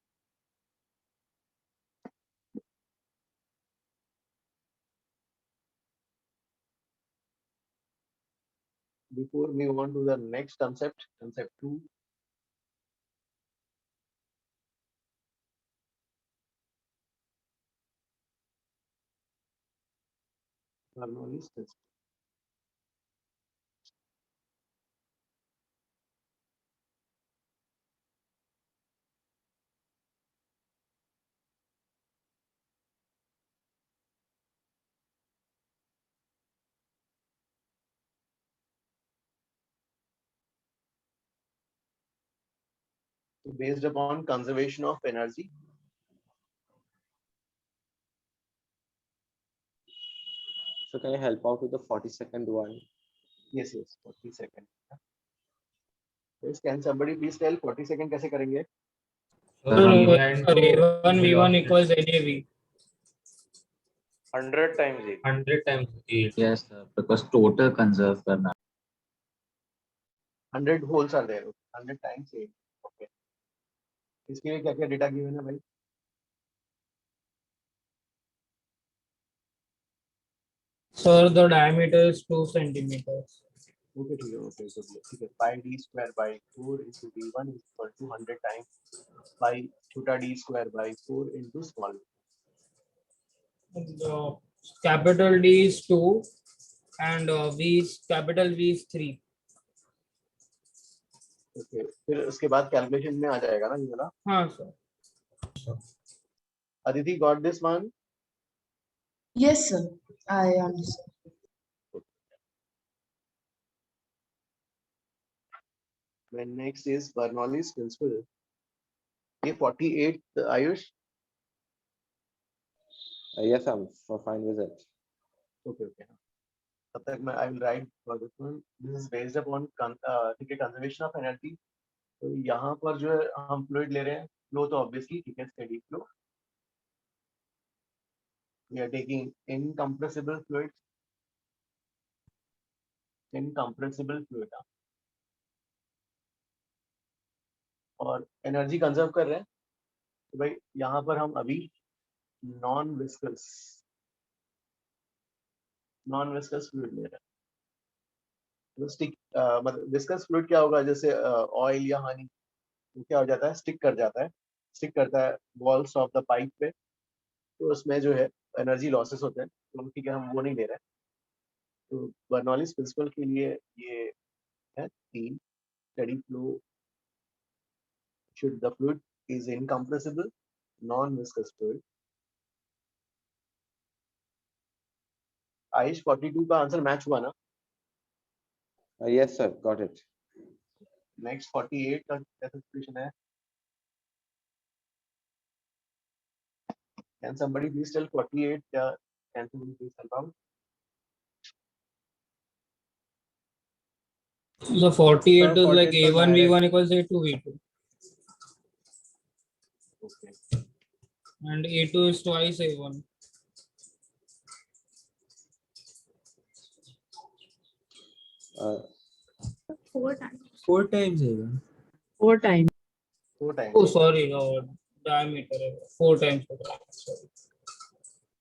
Before we move on to the next concept 2, Bernoulli's principle. Based upon conservation of energy. So can you help out with the 40-second one? Yes, 40 seconds. Yes, can somebody please tell 40 second कैसे करेंगे? Sorry, A1 V1 equals NAV. 100 times 8. 100 times 8. Yes, sir, because total conserve करना. 100 holes are there. 100 times 8. Okay. इसके लिए क्या क्या data given है भाई? Sir, the diameter is 2 centimeters. Okay, ठीक है. Pi d square by 4 into d1 is equal to 100 times pi छोटा d square by 4 into small. The capital D is 2 and capital V is 3. Okay. फिर उसके बाद calculation में आ जाएगा ना ये वाला? हाँ sir. Aditi got this one? Yes, sir. I understand. Then next is Bernoulli's principle. ये 48 Ayush? Yes, I'm fine with it. Okay. तब तक मैं I will write for this one. This is based upon conservation of energy. तो यहाँ पर जो है हम fluid ले रहे हैं, flow तो obviously ठीक है, steady flow. We are taking incompressible fluid. और एनर्जी कंजर्व कर रहे हैं, तो भाई यहाँ पर हम अभी नॉन विस्कस फ्लूइड ले रहे हैं. तो स्टिक मतलब विस्कस फ्लूइड क्या होगा, जैसे ऑयल या हनी, वो क्या हो जाता है, स्टिक करता है वॉल्स ऑफ द पाइप पे, तो उसमें जो है एनर्जी लॉसेस होते हैं. तो ठीक है, हम वो नहीं ले रहे हैं. तो बर्नौलीज प्रिंसिपल के लिए ये है 3. Steady flow should the fluid is incompressible, non-viscous fluid. Ayush 42 का आंसर मैच हुआ ना? Yes, sir. Got it. Next 48 का कैसा सिचुएशन है? Can somebody please tell 48? Can somebody please help out? So 48 is like A1 V1 equals A2 V2. Okay. And A2 is twice A1. Four times. 4 times A1. 4 times. 4 times. Oh, sorry, diameter. 4 times. Sorry.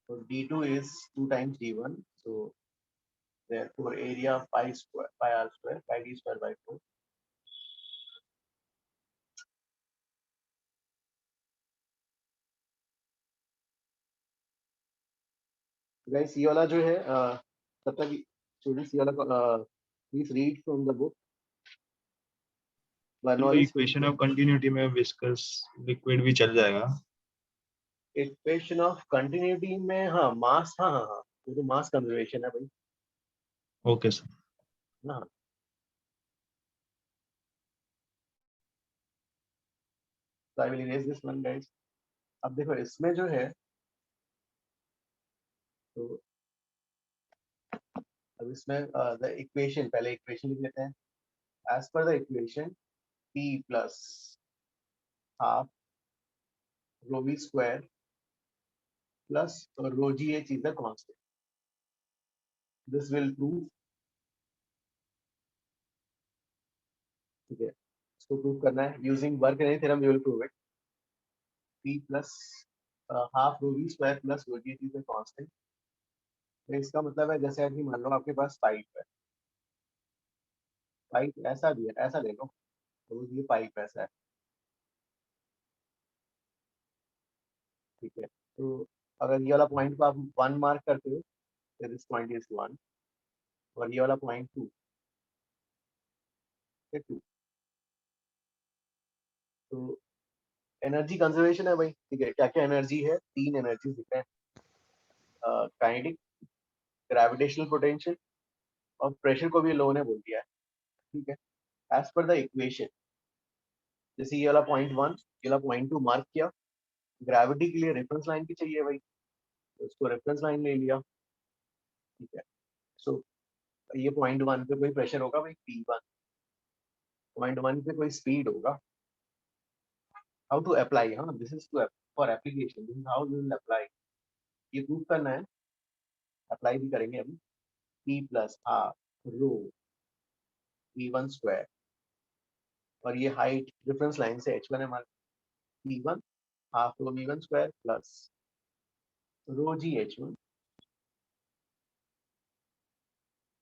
So D2 is 2 times D1. So therefore area of pi r square, pi d square by 4. Guys, ये वाला जो है तब तक students, ये वाला please read from the book. Equation of continuity में viscous liquid भी चल जाएगा. इक्वेशन ऑफ कंटिन्यूटी में हाँ मास, हाँ वो तो मास कंजर्वेशन है भाई. Okay sir. हाँ. So I will erase this one guys. अब देखो इसमें जो है, तो अब इसमें द इक्वेशन, पहले इक्वेशन लिख लेते हैं. As per the equation P plus half rho v square plus rho gh is the constant. This will prove. ठीक है, इसको प्रूव करना है using work theorem. We will prove it. P plus half rho v square plus rho gh is the constant. तो इसका मतलब है जैसे कि मान लो आपके पास पाइप है, पाइप ऐसा भी है, ऐसा ले लो, तो ये पाइप ऐसा है. ठीक है, तो अगर ये वाला पॉइंट को आप 1 मार्क करते हो, दिस पॉइंट इज 1 और ये वाला पॉइंट 2, 2। तो एनर्जी कंजर्वेशन है भाई, ठीक है। क्या क्या एनर्जी है? 3 एनर्जी दिख रहे हैं, काइनेटिक, ग्रेविटेशनल पोटेंशियल और प्रेशर को भी लोगों ने बोल दिया है, ठीक है। एज पर द इक्वेशन, जैसे ये वाला पॉइंट 1, ये वाला पॉइंट 2 मार्क किया, ग्रेविटी के लिए रेफरेंस लाइन भी चाहिए भाई, तो उसको रेफरेंस लाइन ले लिया, ठीक है। सो ये पॉइंट 1 पे कोई प्रेशर होगा भाई P1, पॉइंट 1 पे कोई स्पीड होगा। हाउ टू अप्लाई, हाँ this is to for application, this is how you will apply. ये प्रूव करना है, अप्लाई भी करेंगे अभी। P plus half rho V1 square, और ये हाइट रेफरेंस लाइन से H1 है हमारा, P1 half rho V1 square plus rho जी H1,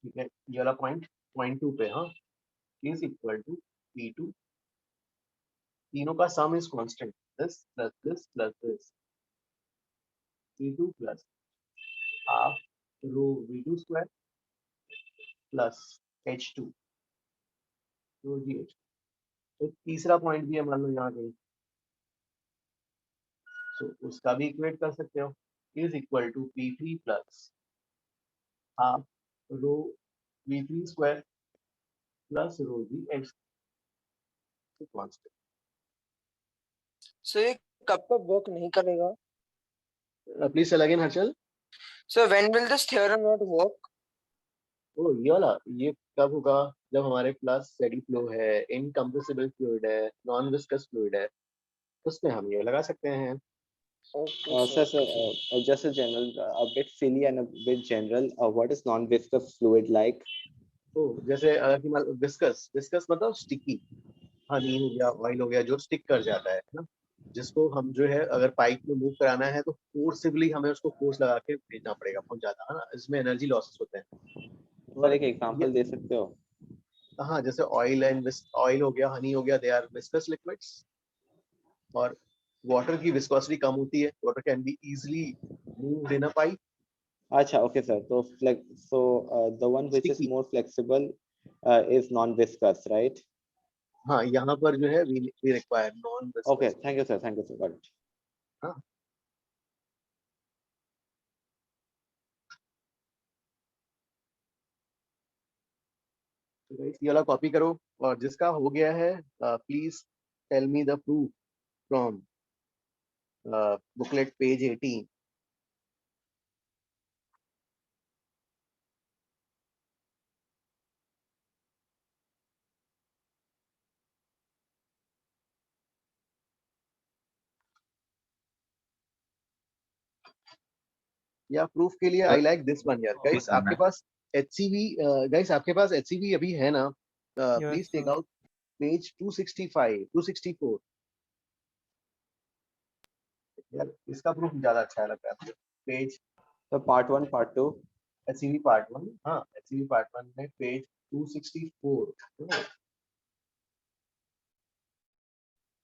ठीक है। ये वाला पॉइंट 2 पे, हाँ, इज इक्वल टू P2, तीनों का sum is constant, this plus this plus this, P2 plus half rho V2 square plus H2 rho ji H2। तो तीसरा पॉइंट भी है मान लो यहाँ कहीं, तो उसका भी इक्वेट कर सकते हो, is equal to P3 plus half rho V3 square plus rho ji H2 constant. So ये कब तक वर्क नहीं करेगा? Please tell again Harshal. So when will this theorem not work? ओ ये वाला, ये कब होगा? जब हमारे पास स्टेडी फ्लो है, इनकम्प्रेसिबल फ्लूइड है, नॉन विस्कस फ्लूइड है, उसमें हम ये लगा सकते हैं। Sir, just a general, a bit silly and a bit general. What is non-viscous fluid like? तो जैसे अगर विस्कस, विस्कस मतलब स्टिकी, हनी हो गया, ऑयल हो गया, जो स्टिक कर जाता है ना, जिसको हम जो है अगर पाइप में मूव कराना है तो फोर्सिबली हमें उसको फोर्स लगा के भेजना पड़ेगा, पहुंच जाता है ना, इसमें एनर्जी लॉसेस होते हैं। सर एक एग्जांपल दे सकते हो? हाँ, जैसे ऑयल एंड ऑयल हो गया, हनी हो गया, दे आर विस्कस लिक्विड्स, और वाटर की विस्कोसिटी कम होती है, water can be easily moved in a pipe. अच्छा, okay sir, so the one which is more flexible is non-viscous, right? हाँ, यहाँ पर जो है we require non-viscous। Okay, thank you sir, got it। हाँ, तो ये वाला कॉपी करो, और जिसका हो गया है please tell me the proof from booklet page 18। या प्रूफ के लिए आई लाइक दिस वन यार। गाइस आपके पास HCV, गाइस आपके पास HCV अभी है ना? प्लीज टेक आउट पेज 265 264 यार, इसका प्रूफ ज्यादा अच्छा लग रहा है। पेज तो पार्ट 1 पार्ट 2 HCV पार्ट 1, हाँ HCV पार्ट 1 में पेज 264,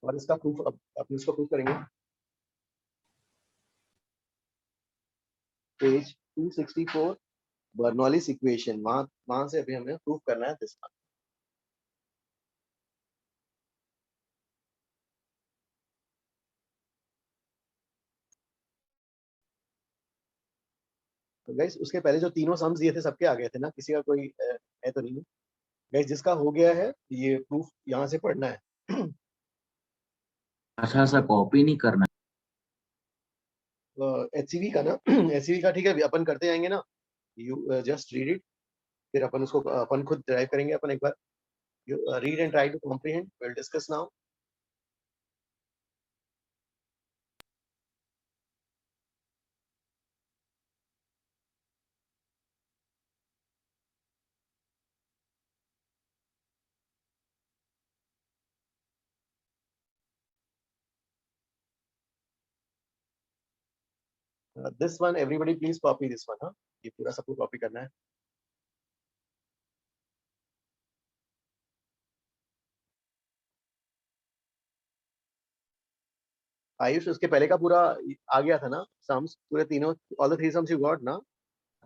और इसका प्रूफ अपने इसको प्रूफ करेंगे पेज 264 बर्नौलीज इक्वेशन, वहां से अभी हमें प्रूफ करना है दिस वन। तो गाइस उसके पहले जो तीनों सम्स दिए थे सबके आ गए थे ना, किसी का कोई है तो नहीं? गाइस जिसका हो गया है ये प्रूफ यहाँ से पढ़ना है। अच्छा सा कॉपी नहीं करना। HCV का ना, HCV का ठीक है, अपन करते जाएंगे ना, यू जस्ट रीड इट, फिर अपन उसको अपन खुद ड्राइव करेंगे अपन एक बार। You read and try to comprehend, will discuss now. This one everybody please copy this one. हाँ, ये पूरा सबको कॉपी करना है। आयुष उसके पहले का पूरा आ गया था ना, सम्स पूरे तीनों, all the three sums you got ना?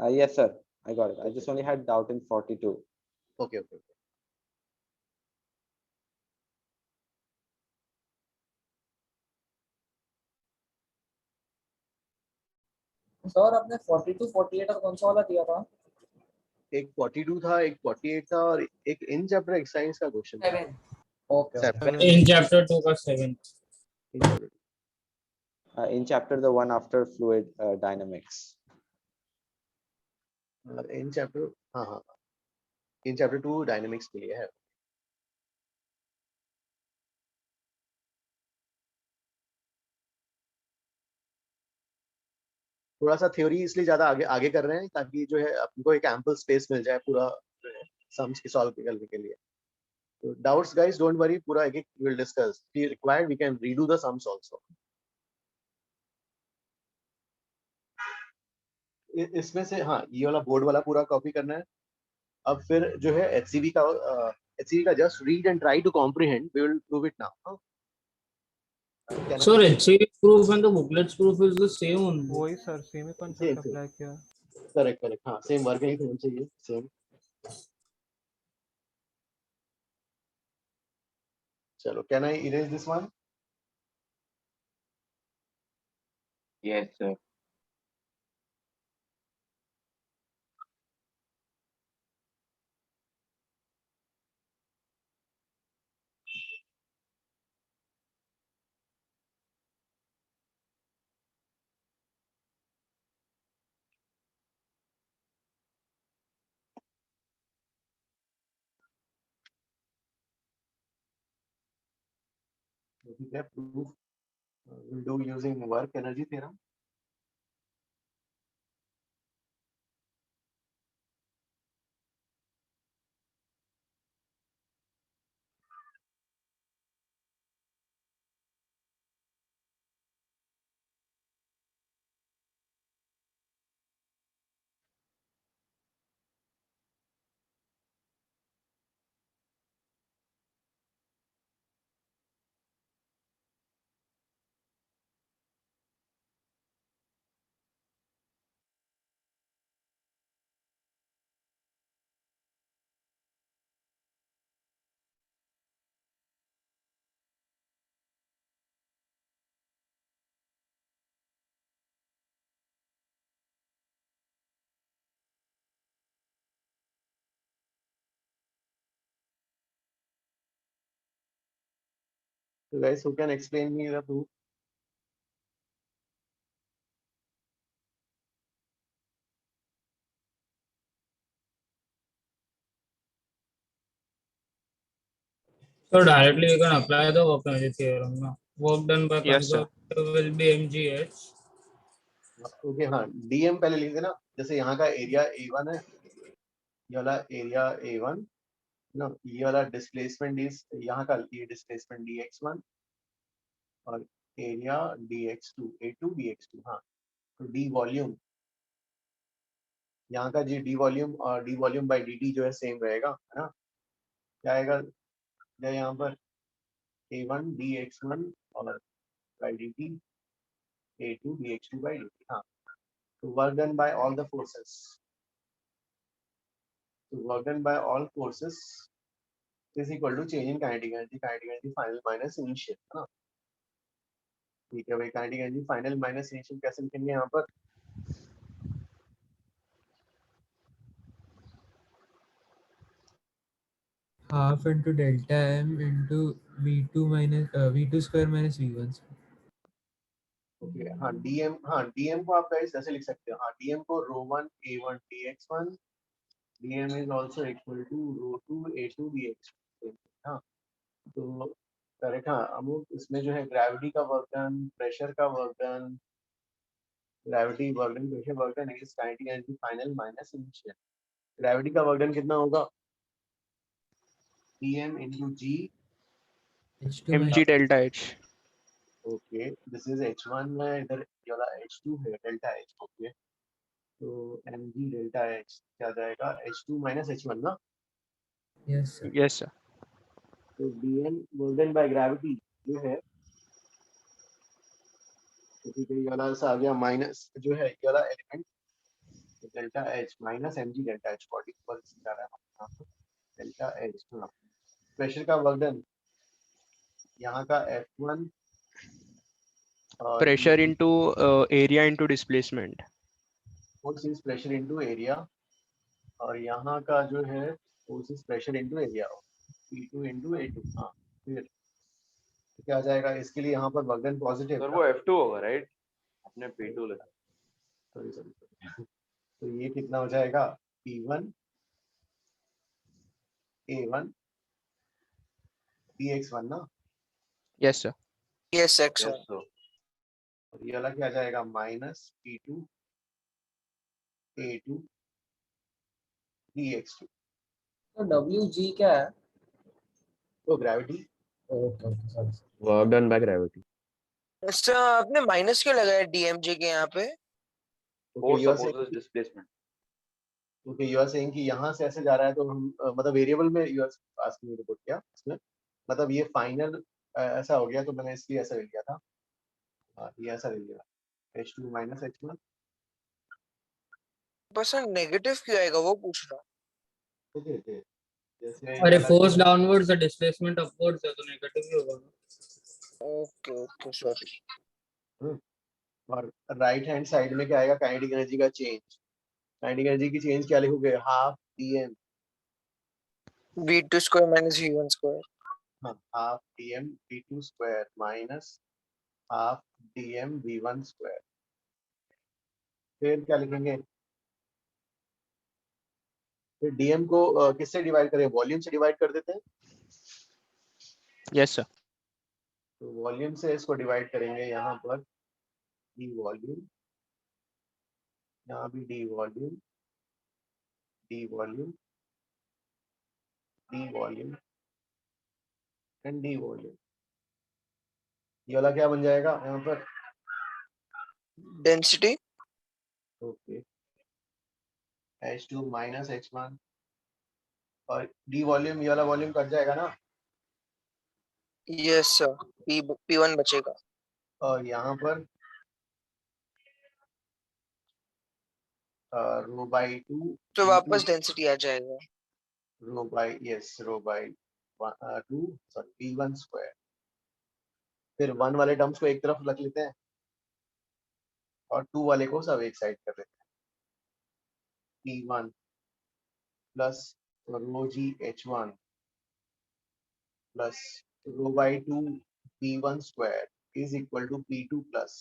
Yes, sir. I got it. I just only had doubt in 42. Okay. Sir आपने 42, 48 और कौन सा वाला दिया था? एक 42 था, एक 48 था, और एक इन चैप्टर एक्सरसाइज का क्वेश्चन था। 7. Okay. In chapter 2 का 7. In chapter the one after fluid dynamics. In chapter हाँ इन चैप्टर 2 डायनेमिक्स के लिए है। थोड़ा सा थ्योरी इसलिए ज्यादा आगे कर रहे हैं ताकि जो है आपको एक एम्पल स्पेस मिल जाए पूरा जो है सम्स की सॉल्व करने के लिए। तो डाउट्स गाइस डोंट वरी, पूरा एक will discuss, if required we can redo the sums also। इसमें से हाँ ये वाला बोर्ड वाला पूरा कॉपी करना है। अब फिर जो है HCV का just read and try to comprehend, we will prove it now. So HCV proof and the booklets proof is the same only. वही सर सेम ही कॉन्सेप्ट अप्लाई किया। करेक्ट हाँ सेम वर्क ही होना चाहिए सेम। चलो can I erase this one? Yes, sir. ठीक है, proof will do using work energy theorem. So guys, who can explain me the proof? So directly you can apply the work energy theorem now. Work done by conservative will be mgh. Okay हाँ DM पहले लिख देना। जैसे यहाँ का area A1 है, ये वाला एरिया A1 ना, ये वाला डिस्प्लेसमेंट इज यहाँ का ये डिस्प्लेसमेंट dx1 और एरिया dx2 A2 dx2। हाँ तो डी वॉल्यूम, यहाँ का जी डी वॉल्यूम और डी वॉल्यूम बाय dt जो है सेम रहेगा, है ना? क्या आएगा यहाँ पर A1 dx1 और by dt A2 dx2 by dt। हाँ तो work done by all the forces, so work done by all forces is equal to change in kinetic energy final minus initial, है ना? ठीक है भाई, kinetic energy final minus initial कैसे लिखेंगे यहाँ पर? half into delta m into v2 minus v2 square minus v1 square। Okay हाँ डीएम को आप गाइस ऐसे लिख सकते हो। हाँ डीएम को ρ1 a1 dx1 dm is also equal to ρ2 a2 dx। हाँ तो करेक्ट। हाँ अमुक इसमें जो है ग्रेविटी का वर्क डन, प्रेशर का work done, gravity work done, pressure work done is kinetic energy final minus initial. Gravity का वर्क डन कितना होगा? dm into g mg delta h। Okay this is h1 है, इधर ये वाला h2 है delta h। Okay तो mg delta h क्या जाएगा? h2 minus h1 ना? yes sir। yes sir। तो dm वर्क बाय ग्रेविटी जो है तो ठीक है, ये वाला सा आ गया माइनस जो है ये वाला element delta H minus M g delta H body पर जा रहा है डेल्टा एच। प्रेशर का वर्क डन यहाँ का F1 और pressure into area into displacement. Force is pressure into area और यहाँ का जो है force is pressure into area P2 into A2। हाँ फिर क्या आ जाएगा इसके लिए यहाँ पर वर्क डन पॉजिटिव सर वो F2 होगा राइट, आपने P2 लिखा। सॉरी तो ये कितना हो जाएगा P1 A1 dx1 ना। Yes sir. Yes, X1. Yes sir. और ये वाला क्या आ जाएगा माइनस P2 A2 dx2। तो WG क्या है? तो gravity okay sorry. Work done by gravity. Sir आपने माइनस क्यों लगाया DMG के यहाँ पे? Force opposes displacement. Okay you are saying कि यहाँ से ऐसे जा रहा है तो हम मतलब वेरिएबल में you are asking me to put क्या इसमें मतलब ये फाइनल ऐसा हो गया तो मैंने इसलिए ऐसा ले लिया था। ये ऐसा ले लिया H2 माइनस H1। बस नेगेटिव क्यों आएगा वो पूछ रहा। जैसे अरे फोर्स डाउनवर्ड्स है डिस्प्लेसमेंट अपवर्ड्स है तो नेगेटिव ही होगा ना। Okay sorry. और राइट हैंड साइड में क्या आएगा काइनेटिक एनर्जी का चेंज। काइनेटिक एनर्जी की चेंज क्या लिखोगे half dm V2 square minus V1 square. हाँ half dm v2 square minus half dm v1 square. फिर क्या लिखेंगे फिर dm को किससे डिवाइड करें वॉल्यूम से डिवाइड कर देते हैं। Yes sir. तो वॉल्यूम से इसको डिवाइड करेंगे यहाँ पर d वॉल्यूम यहाँ भी d volume d volume d volume and d volume. ये वाला क्या बन जाएगा यहाँ पर density. Okay H2 minus H1 और d वॉल्यूम ये वाला वॉल्यूम कट जाएगा ना। यस सर P1 बचेगा। और यहाँ पर रो बाई 2 तो वापस डेंसिटी आ जाएगा। रो बाई 2 सॉरी P1 स्क्वायर। फिर 1 वाले टर्म्स को एक तरफ रख लेते हैं और 2 वाले को सब एक साइड कर देते हैं। P1 plus rho ji H1 plus rho by 2 P1 square is equal to P2 plus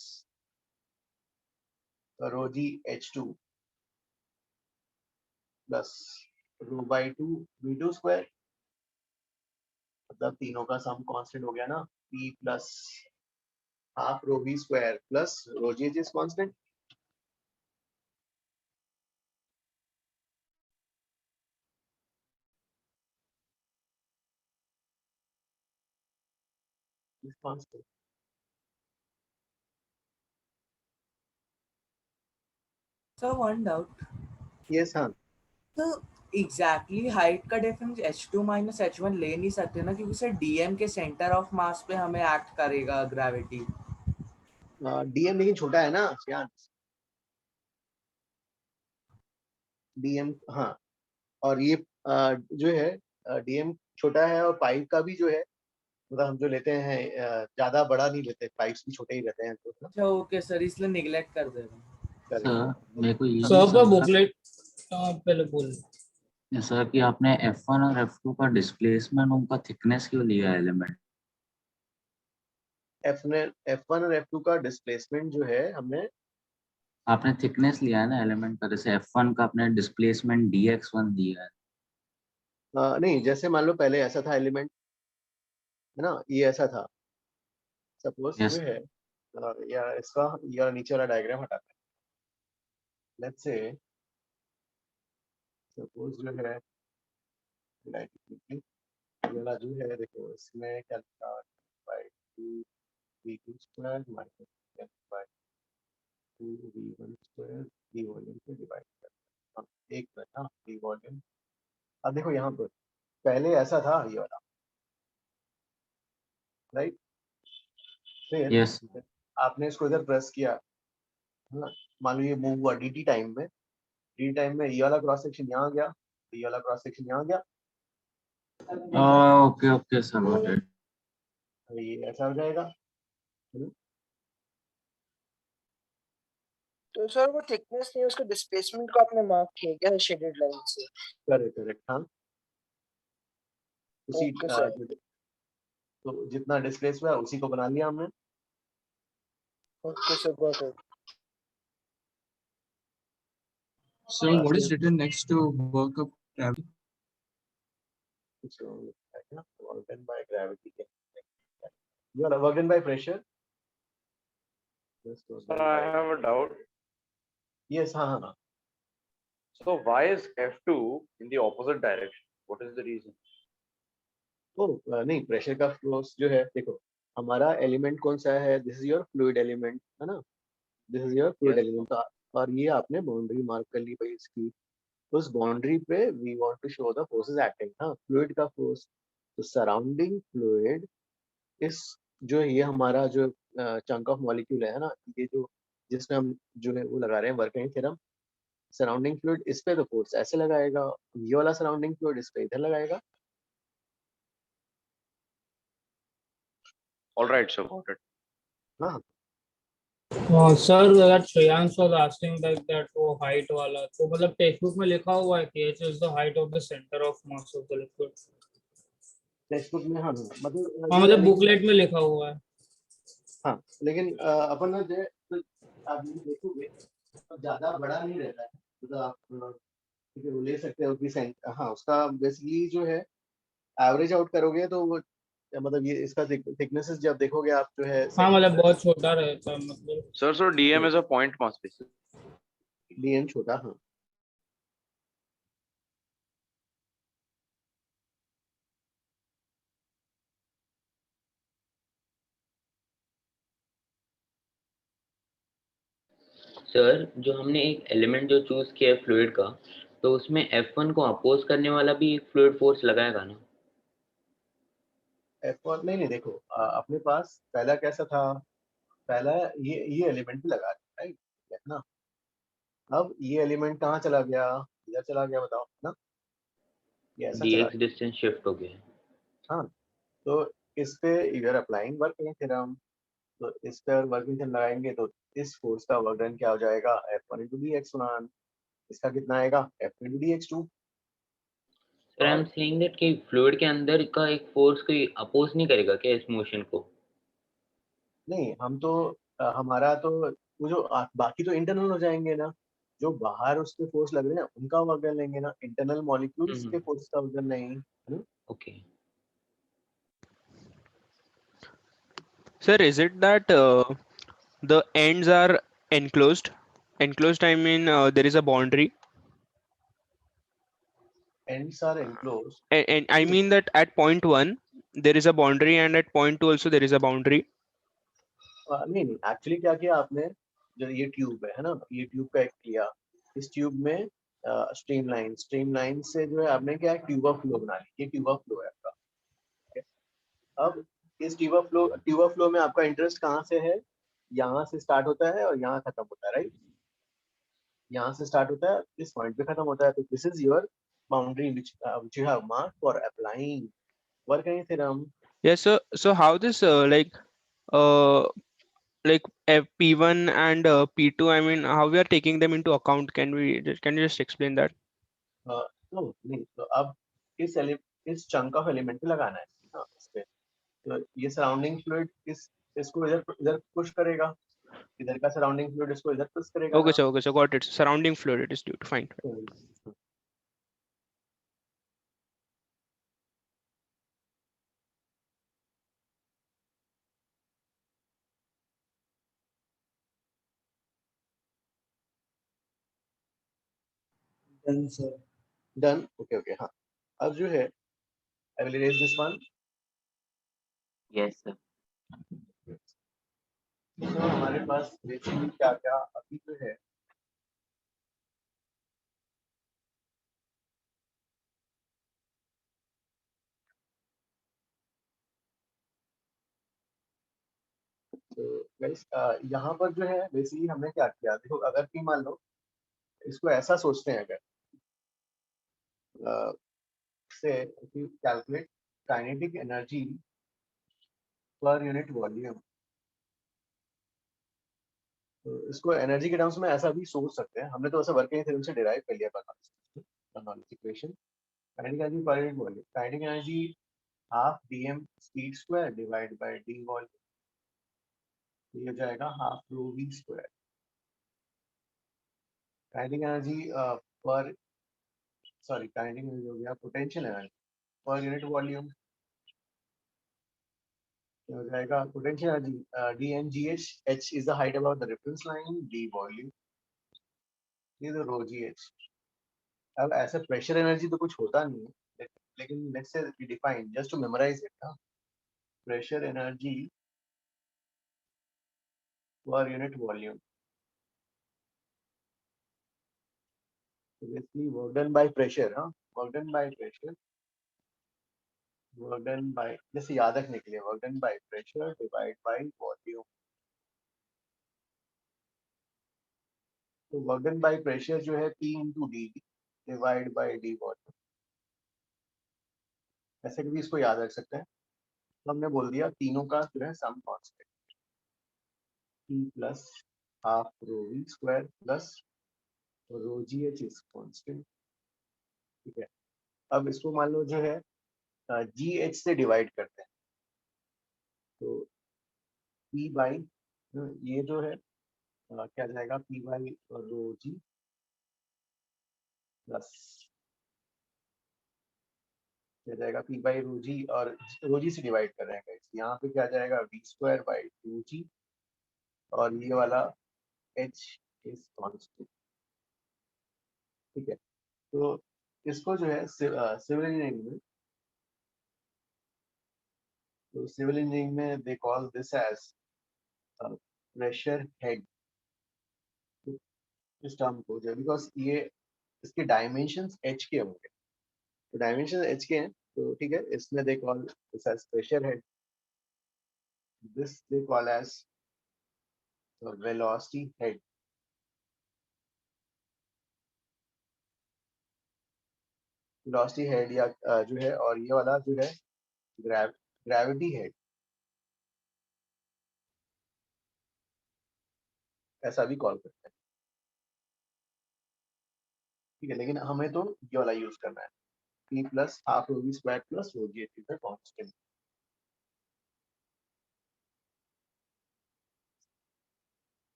rho ji H2 plus rho by 2 V2 square. मतलब तीनों का सम कांस्टेंट हो गया ना P plus half rho V square plus rho g is constant. Constant sir one doubt. Yes हाँ तो exactly height का difference H2 minus H1 ले नहीं सकते ना क्योंकि सर DM के सेंटर ऑफ मास पे हमें एक्ट करेगा ग्रेविटी। DM लेकिन छोटा है ना यार DM। हाँ और ये जो है DM छोटा है और पाइप का भी जो है मतलब हम जो लेते हैं ज्यादा बड़ा नहीं लेते पाइप्स भी छोटे ही रहते हैं तो अच्छा ओके सर इसलिए निगलेक्ट कर दे रहे हैं। सर मेरे को ये सर का बुकलेट पहले बोल सर कि आपने F1 और F2 का डिस्प्लेसमेंट उनका थिकनेस क्यों लिया एलिमेंट। F1 और F2 का डिस्प्लेसमेंट जो है हमने आपने थिकनेस लिया है ना एलिमेंट का जैसे F1 का आपने डिस्प्लेसमेंट dx1 दिया है। नहीं जैसे मान लो पहले ऐसा था एलिमेंट है ना ये ऐसा था सपोज Yes. जो है या इसका या नीचे वाला डायग्राम हटाते हैं। लेट्स से सपोज जो है ये वाला जो है देखो इसमें क्या लिखा है by 2 v2 square minus by 2 v1 square d volume से डिवाइड करते हैं एक है ना d वॉल्यूम। अब देखो यहाँ पर पहले ऐसा था ये वाला राइट। फिर Yes. आपने इसको इधर प्रेस किया है ना मान लो ये मूव हुआ dt टाइम में फ्री टाइम में ये वाला क्रॉस सेक्शन यहाँ गया, ये वाला क्रॉस सेक्शन यहाँ गया, Okay, sir, got it. ये ऐसा हो जाएगा। तो सर वो थिकनेस नहीं, उसका डिस्प्लेसमेंट को आपने मार्क किया क्या शेडेड लाइन से? करेक्ट, हाँ। उसी ओके सर। तो जितना डिस्प्लेस हुआ है उसी को बना लिया हमने। Okay sir, got it. So what is written next to work of gravity? So work done by gravity. You are work done by pressure. I have a doubt. Yes, हाँ. So why is F2 in the opposite direction? What is the reason? नहीं, pressure का flows जो है, देखो हमारा element कौन सा है, this is your fluid element, है ना, this is your fluid element, और ये आपने बाउंड्री मार्क कर ली भाई इसकी, उस बाउंड्री पे we want to show the forces acting, हाँ, फ्लूइड का फोर्स, तो सराउंडिंग फ्लूइड इस जो ये हमारा जो चंक ऑफ मॉलिक्यूल है ना, ये जो जिसमें हम जो है वो लगा रहे हैं वर्किंग थ्योरम, सराउंडिंग फ्लूइड इस पे तो फोर्स ऐसे लगाएगा, ये वाला सराउंडिंग फ्लूइड इस पे इधर लगाएगा। All right, so got it. हाँ, Sir, that Shreyansh was asking like that वो height वाला, तो मतलब टेक्स्ट बुक में लिखा हुआ है कि h is the height of the center of mass of the liquid। Text book में हाँ, मतलब बुकलेट में लिखा हुआ है। हाँ, लेकिन अपन ना जो तो आप ये देखोगे तो ज्यादा बड़ा नहीं रहता है, मतलब आप ठीक है वो ले सकते हो कि हाँ, उसका बेसिकली जो है एवरेज आउट करोगे तो वो मतलब ये इसका थिकनेसेस जब देखोगे आप जो है, हाँ मतलब बहुत छोटा रहता है मतलब। Sir, so DM is a point mass basis. DM छोटा, हाँ। सर जो हमने एक एलिमेंट जो चूज किया है फ्लूइड का, तो उसमें F1 को अपोज करने वाला भी एक फ्लूइड फोर्स लगाएगा ना? F1 नहीं, देखो अपने पास पहला कैसा था, पहला ये एलिमेंट भी लगा राइट है ना, अब ये एलिमेंट कहाँ चला गया, इधर चला गया, बताओ ना, ये ऐसा चला dx डिस्टेंस शिफ्ट हो गया। हाँ, तो इस पे you are applying working theorem, तो इस पे वर्किंग थ्योरम लगाएंगे तो इस फोर्स का वर्क डन क्या हो जाएगा, F1 into dx1, इसका कितना आएगा, F2 into dx2। Sir I am saying that कि फ्लूइड के अंदर का एक फोर्स कोई अपोज नहीं करेगा क्या इस मोशन को? नहीं, हम तो हमारा तो वो जो बाकी तो इंटरनल हो जाएंगे ना, जो बाहर उसके फोर्स लग रहे हैं उनका वर्क डन लेंगे ना, इंटरनल मॉलिक्यूल्स के फोर्स का वर्क डन नहीं, है ना। Okay Sir, is it that the ends are enclosed? Enclosed, I mean there is a boundary. Ends are enclosed. And I mean that at point 1 there is a boundary and at point 2 also there is a boundary. नहीं, actually क्या किया आपने, जो ये tube है ना, ये tube का एक किया, इस ट्यूब में स्ट्रीमलाइन से जो है आपने क्या ट्यूब ऑफ फ्लो बना ली, ये ट्यूब ऑफ फ्लो है आपका। अब इस ट्यूब ऑफ फ्लो में आपका इंटरेस्ट कहाँ से है, यहाँ से स्टार्ट होता है और यहाँ खत्म होता है, राइट, यहाँ से स्टार्ट होता है, इस पॉइंट पे खत्म होता है, तो this is your boundary which you have marked for applying working theorem. Yes, so how this like P1 and P2, I mean how we are taking them into account, can you just explain that? No, नहीं, तो अब इस chunk of element पे लगाना है हाँ, इस पे, तो ये सराउंडिंग फ्लूइड इसको इधर पुश करेगा, इधर का सराउंडिंग फ्लूइड इसको इधर पुश करेगा। Okay, so got it. Surrounding fluid it is due to find. Done, sir. Done. Okay, हाँ, अब जो है I will erase this one. Yes sir. तो हमारे पास बेसिकली क्या क्या अभी जो है, तो गाइस यहाँ पर जो है बेसिकली हमने क्या किया, देखो अगर कि मान लो इसको ऐसा सोचते हैं अगर से calculate kinetic energy per unit volume, तो इसको एनर्जी के टर्म्स में ऐसा भी सोच सकते हैं। हमने तो ऐसा वर्किंग थ्योरम से डिराइव कर लिया Bernoulli's equation. Kinetic energy per unit volume, kinetic energy half dm speed square divide by D volume, ये हो जाएगा half rho v square. Kinetic energy पर काइनेटिक एनर्जी हो गया potential energy per unit volume, हो जाएगा potential energy dmgh, h is the height above the reference line, d volume, ये तो रो जी एच। अब ऐसे प्रेशर एनर्जी तो कुछ होता नहीं है, लेकिन let's say define just to memorize it ना, pressure energy per unit volume, basically work done by pressure, work done by pressure, work done by, जैसे याद रखने के लिए work done by pressure divide by volume। तो work done by pressure जो है P into D divide by D volume, ऐसे भी इसको याद रख सकते हैं। तो हमने बोल दिया तीनों का जो है sum constant P plus half rho V square plus rho g H is constant, ठीक है। अब इसको मान लो जो है जी एच से डिवाइड करते हैं, तो P बाई ये जो है क्या जाएगा P by rho g plus क्या जाएगा P बाई रो जी, और रो जी से डिवाइड कर रहे हैं गाइस, यहाँ पे क्या जाएगा V स्क्वायर बाई 2g, और ये वाला H इज कांस्टेंट, ठीक है। तो इसको जो है सिविल इंजीनियरिंग में, तो सिविल इंजीनियरिंग में they call this as pressure head, इस टर्म को जो, बिकॉज ये इसके डायमेंशंस h के होंगे, तो डायमेंशन h के हैं, तो ठीक है, इसमें they call this as pressure head, this they call as velocity head. Velocity head या जो है, और ये वाला जो है ग्रेविटी हेड, ऐसा भी कॉल करते हैं, ठीक है। लेकिन हमें तो ये वाला यूज करना है, P plus half rho V square plus rho g H is the constant.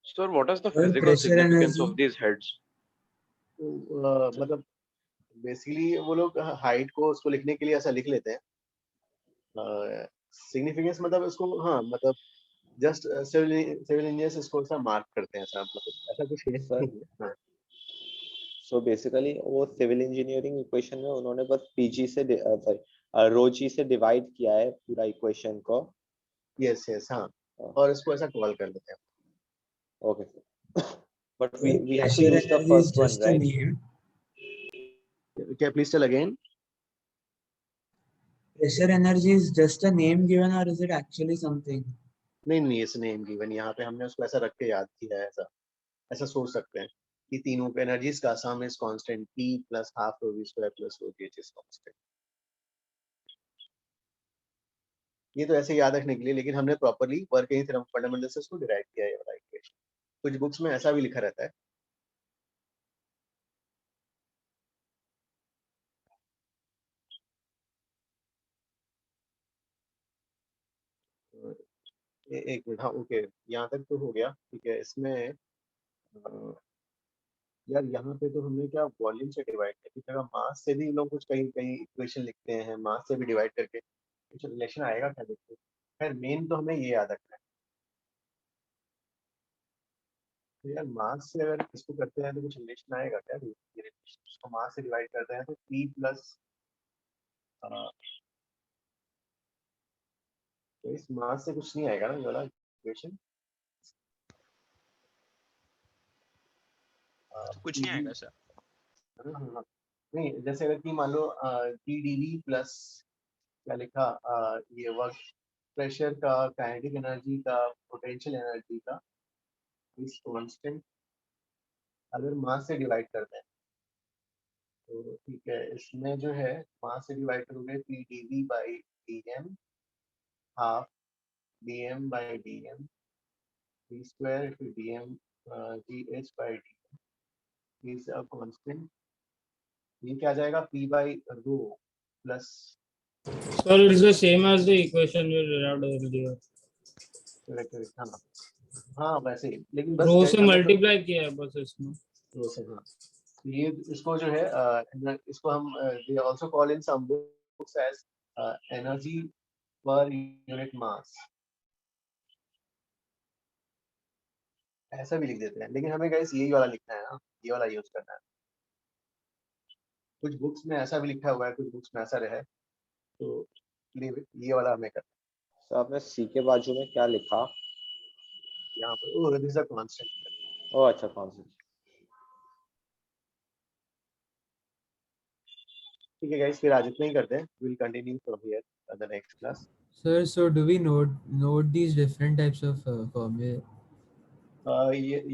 Sir, what is the और physical pressure significance energy of these heads? तो मतलब बेसिकली वो लोग हाइट को उसको लिखने के लिए ऐसा लिख लेते हैं, सिग्निफिकेंस मतलब इसको, हाँ मतलब जस्ट सिविल इंजीनियर्स इसको ऐसा मार्क करते हैं, ऐसा मतलब ऐसा कुछ नहीं है। हाँ। सो बेसिकली वो सिविल इंजीनियरिंग इक्वेशन में उन्होंने बस पीजी से सॉरी रो जी से डिवाइड किया है पूरा इक्वेशन को। यस यस, हाँ, और इसको ऐसा कॉल कर लेते हैं। Okay, but we have to pressure use the energy is first one, just a right? name. क्या please tell again? Pressure energy is just a name given, or is it actually something? नहीं, इस name given यहाँ पे हमने उसको ऐसा रख के याद किया है, ऐसा सोच सकते हैं कि तीनों के एनर्जीज का sum is constant P plus half rho V square plus rho g H is constant. ये तो ऐसे याद रखने के लिए, लेकिन हमने प्रॉपर्ली वर्किंग थ्योरम फंडामेंटल से उसको डिराइव किया है वाला इक्वेशन। कुछ बुक्स में ऐसा भी लिखा रहता है। एक मिनट, हाँ ओके, यहाँ तक तो हो गया, ठीक है। इसमें यार यहाँ पे तो हमने क्या वॉल्यूम से डिवाइड किया, इस जगह मास से भी लोग कुछ कहीं कहीं इक्वेशन लिखते हैं, मास से भी डिवाइड करके कुछ रिलेशन आएगा क्या, देखते हैं। खैर मेन तो हमें ये याद रखना है, तो यार मास से अगर इसको करते हैं तो कुछ रिलेशन आएगा क्या, ये रिलेशन इसको मास से डिवाइड करते हैं तो P प्लस, तो इस मास से कुछ नहीं आएगा ना ये वाला इक्वेशन, कुछ नहीं आएगा सर। नहीं, जैसे अगर कि मान लो TdV प्लस क्या लिखा, ये वर्क प्रेशर का, काइनेटिक एनर्जी का, पोटेंशियल एनर्जी का इस कांस्टेंट अगर मास से डिवाइड करते हैं तो ठीक है, इसमें जो है मास से डिवाइड करोगे PdV by dm half dm by dm d square into dm gh by d is a constant. ये क्या आ जाएगा, P by rho plus Sir, it is the same as the equation we derived earlier. correct, हाँ हाँ वैसे ही, लेकिन बस रो से हमें तो मल्टीप्लाई किया है बस इसमें। रो से, हाँ ये इसको जो है इसको हम they also call in some books as energy per unit mass, ऐसा भी लिख देते हैं, लेकिन हमें गाइस यही वाला लिखना है ना, ये वाला यूज करना है। कुछ बुक्स में ऐसा भी लिखा हुआ है, कुछ बुक्स में ऐसा रहे, तो ये वाला हमें करना है। तो आपने सी के बाजू में क्या लिखा यहाँ पर ओ दिस इज अ कांस्टेंट। ओ अच्छा, कॉन्सेप्ट। ठीक है गाइस, फिर आज इतना ही करते हैं, will continue from here the next class. Sir, so do we note these different types of formula?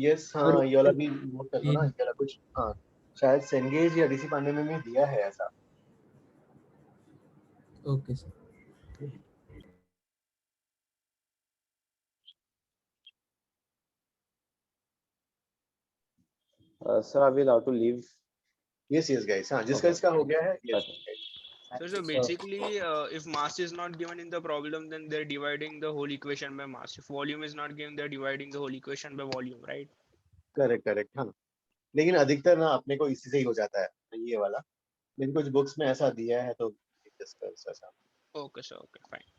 Yes हाँ, ये वाला भी नोट कर लो ना, ये वाला कुछ हाँ शायद सेंगेज या डीसी पांडे में भी दिया है ऐसा। Okay, sir. Sir, are we allowed to leave? Yes guys, हाँ जिसका इसका हो गया है, yes guys. So basically, if mass is not given in the problem, then they're dividing the whole equation by mass. If volume is not given, they're dividing the whole equation by volume, right? Correct हाँ, लेकिन अधिकतर ना अपने को इसी से ही हो जाता है ये वाला, लेकिन कुछ बुक्स में ऐसा दिया है तो डिस्कस ऐसा। Okay, sir. Okay, fine.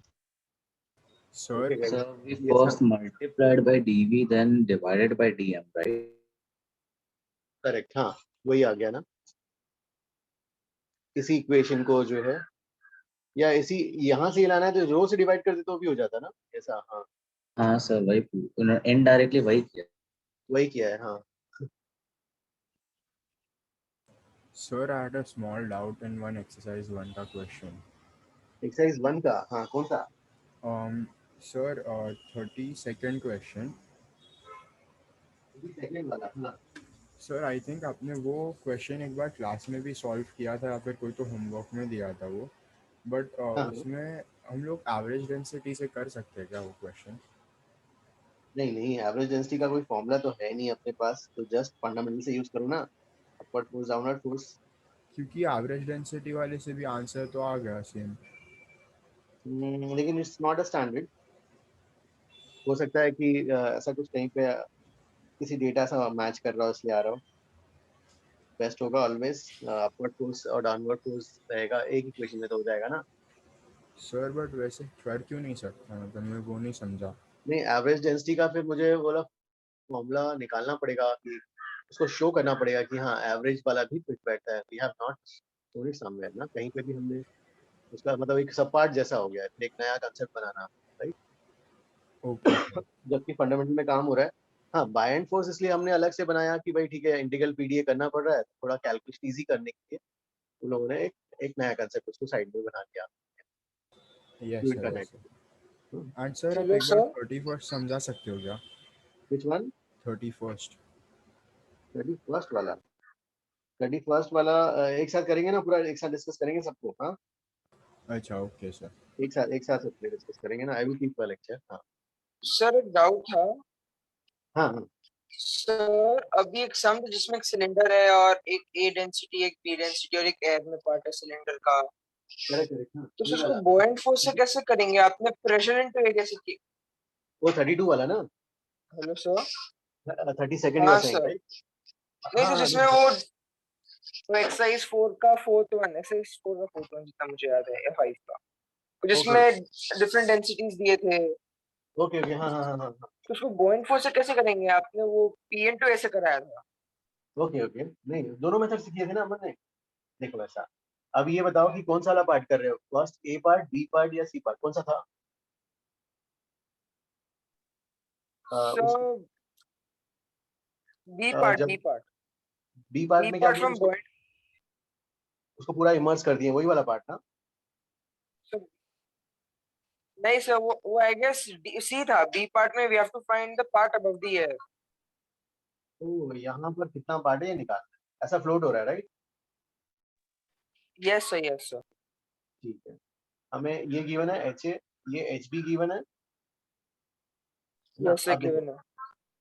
Sir, Okay, guys. So we Yes, first multiplied by dV, then divided by dm, right? Correct हाँ, वही आ गया ना, इसी इक्वेशन को जो है, या इसी यहाँ से लाना है तो रो से डिवाइड कर दे तो भी हो जाता ना ऐसा। हाँ हाँ सर, वही इनडायरेक्टली वही किया है हाँ। Sir, I had a small doubt in one exercise 1 का question. एक्सरसाइज 1 का, हाँ कौन सा? Sir, 32nd question. सेकंड वाला हाँ। सर आई थिंक आपने वो क्वेश्चन एक बार क्लास में भी सॉल्व किया था या फिर कोई तो होमवर्क में दिया था वो, बट उसमें हम लोग एवरेज डेंसिटी से कर सकते हैं क्या वो क्वेश्चन? नहीं, एवरेज डेंसिटी का कोई फॉर्मूला तो है नहीं अपने पास, तो जस्ट फंडामेंटल से यूज करो ना, अपवर्ड फोर्स डाउनवर्ड फोर्स। क्योंकि एवरेज डेंसिटी वाले से भी आंसर तो आ गया सेम। लेकिन इट्स नॉट अ स्टैंडर्ड, हो सकता है कि ऐसा कुछ कहीं पे किसी डेटा से मैच कर रहा हो इसलिए आ रहा हो। बेस्ट होगा ऑलवेज अपवर्ड फोर्स और डाउनवर्ड फोर्स रहेगा एक इक्वेशन में तो हो जाएगा ना। सर बट वैसे कर क्यों नहीं सकता, मतलब मैं वो नहीं समझा। नहीं, एवरेज डेंसिटी का फिर मुझे बोला फॉर्मूला निकालना पड़ेगा, कि उसको शो करना पड़ेगा कि हाँ एवरेज वाला भी फिट बैठता है। We have not shown it somewhere ना, कहीं पे भी हमने उसका मतलब एक सब पार्ट जैसा हो गया है, एक नया कंसेप्ट बनाना, राइट? ओके। जबकि फंडामेंटल में काम हो रहा है। हाँ, बाय एंड फोर्स इसलिए हमने अलग से बनाया कि भाई ठीक है इंटीग्रल पीडीए करना पड़ रहा है, थोड़ा कैलकुलेशन इजी करने के लिए उन लोगों ने एक नया कंसेप्ट उसको साइड में बना दिया। Yes sir. एंड सर आप एक बार 31st समझा सकते हो क्या? Which one? 31st वाला 31st वाला एक साथ करेंगे ना, पूरा एक साथ डिस्कस करेंगे सबको। हाँ अच्छा ओके सर, एक साथ डिस्कस करेंगे ना। I will keep the lecture. हाँ सर एक डाउट था। हाँ सर अभी एक सम जिसमें एक सिलेंडर है और एक ए डेंसिटी, एक बी डेंसिटी और एक एयर में पार्ट है सिलेंडर का, करेक्ट तो सर उसको बुओयंट फोर्स से कैसे करेंगे? आपने प्रेशर इनटू ए कैसे की? वो 32 वाला ना। Hello sir. 32nd you are saying right? नहीं तो जिसमें वो एक्सरसाइज 4 का 4th वन, एक्सरसाइज 4 का 4th वन जितना मुझे याद है, या 5 का, जिसमें डिफरेंट डेंसिटीज दिए थे। ओके हाँ। तो उसको बुओयंट फोर्स से कैसे करेंगे? आपने वो पी इनटू ए से कराया था। ओके नहीं, दोनों मेथड से किए थे ना अपन ने। देखो ऐसा, अब ये बताओ कि कौन सा वाला पार्ट कर रहे हो, first A part, B part या सी पार्ट, कौन सा था? बी पार्ट बी पार्ट में क्या फ्रॉम बुओयंट। उसको पूरा इमर्स कर दिए, वही वाला पार्ट ना? नहीं सर, वो आई गेस सी था। बी पार्ट में we have to find the part above the air. ओ यहाँ पर कितना पार्ट है ये निकालना है, ऐसा फ्लोट हो रहा है, right? Yes sir, yes sir. ठीक है, हमें ये गिवन है एच ए, ये एच बी गिवन है ना? यस सर, अब देखो, गिवन है।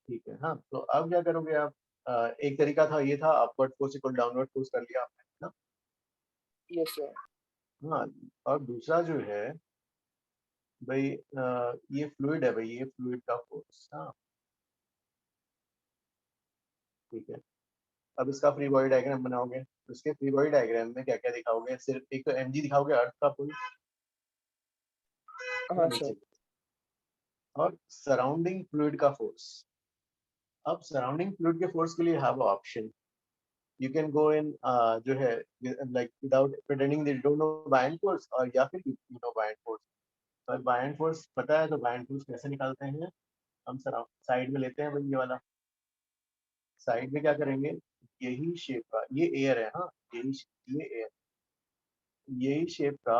ठीक है, हाँ, तो अब क्या करोगे आप? एक तरीका था, ये था upward force equal downward force कर लिया आपने ना? Yes sir. हाँ, और दूसरा जो है भाई, ये फ्लूइड है भाई, ये फ्लूइड का फोर्स, हाँ ठीक है। अब इसका फ्री बॉडी डायग्राम बनाओगे, तो इसके फ्री बॉडी डायग्राम में क्या क्या दिखाओगे? सिर्फ एक तो mg दिखाओगे, अर्थ का पुल, हाँ सर। और सराउंडिंग फ्लूइड का फोर्स। अब सराउंडिंग फ्लूइड के फोर्स के लिए have option, you can go in जो है like without pretending that you don't know buoyant force, और या फिर यू नो बायन फोर्स। और बायन फोर्स पता है तो बायन फोर्स कैसे निकालते हैं? हम साइड में लेते हैं भाई, ये वाला साइड में क्या करेंगे, यही शेप का, ये एयर है, हाँ ये एयर, यही शेप का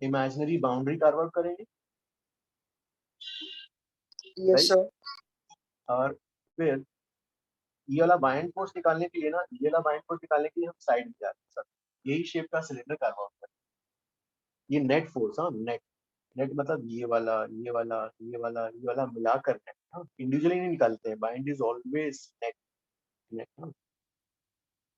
इमेजिनरी बाउंड्री कार्व आउट करेंगे, यस सर। और फिर ये वाला बायन फोर्स निकालने के लिए ना, ये वाला बायन फोर्स निकालने के लिए हम साइड में जाते हैं, यही शेप का सिलेंडर कार्व आउट करेंगे। ये नेट फोर्स, हाँ नेट, नेट मतलब ये वाला, ये वाला, ये वाला, ये वाला मिलाकर नेट, हाँ इंडिविजुअली नहीं निकालते हैं, bind is always net, net, हाँ।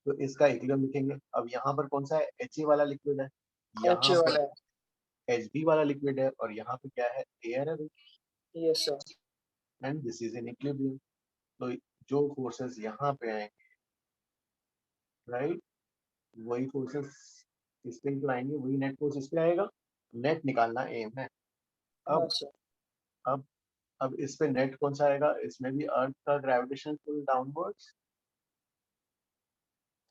तो इसका इक्विलिब्रियम लिखेंगे। अब यहाँ पर कौन सा है? एच वाला लिक्विड है, एच यहाँ वाला पर एच बी वाला लिक्विड है, और यहाँ पे क्या है? एयर है। Yes sir. And this is in equilibrium. तो जो फोर्सेस यहाँ पे आएंगे, राइट, वही फोर्सेस इस पे आएंगे, वही नेट फोर्स इस पे आएगा। नेट निकालना एम है। अब अब इस पे नेट कौन सा आएगा? इसमें भी अर्थ का gravitation pull downwards,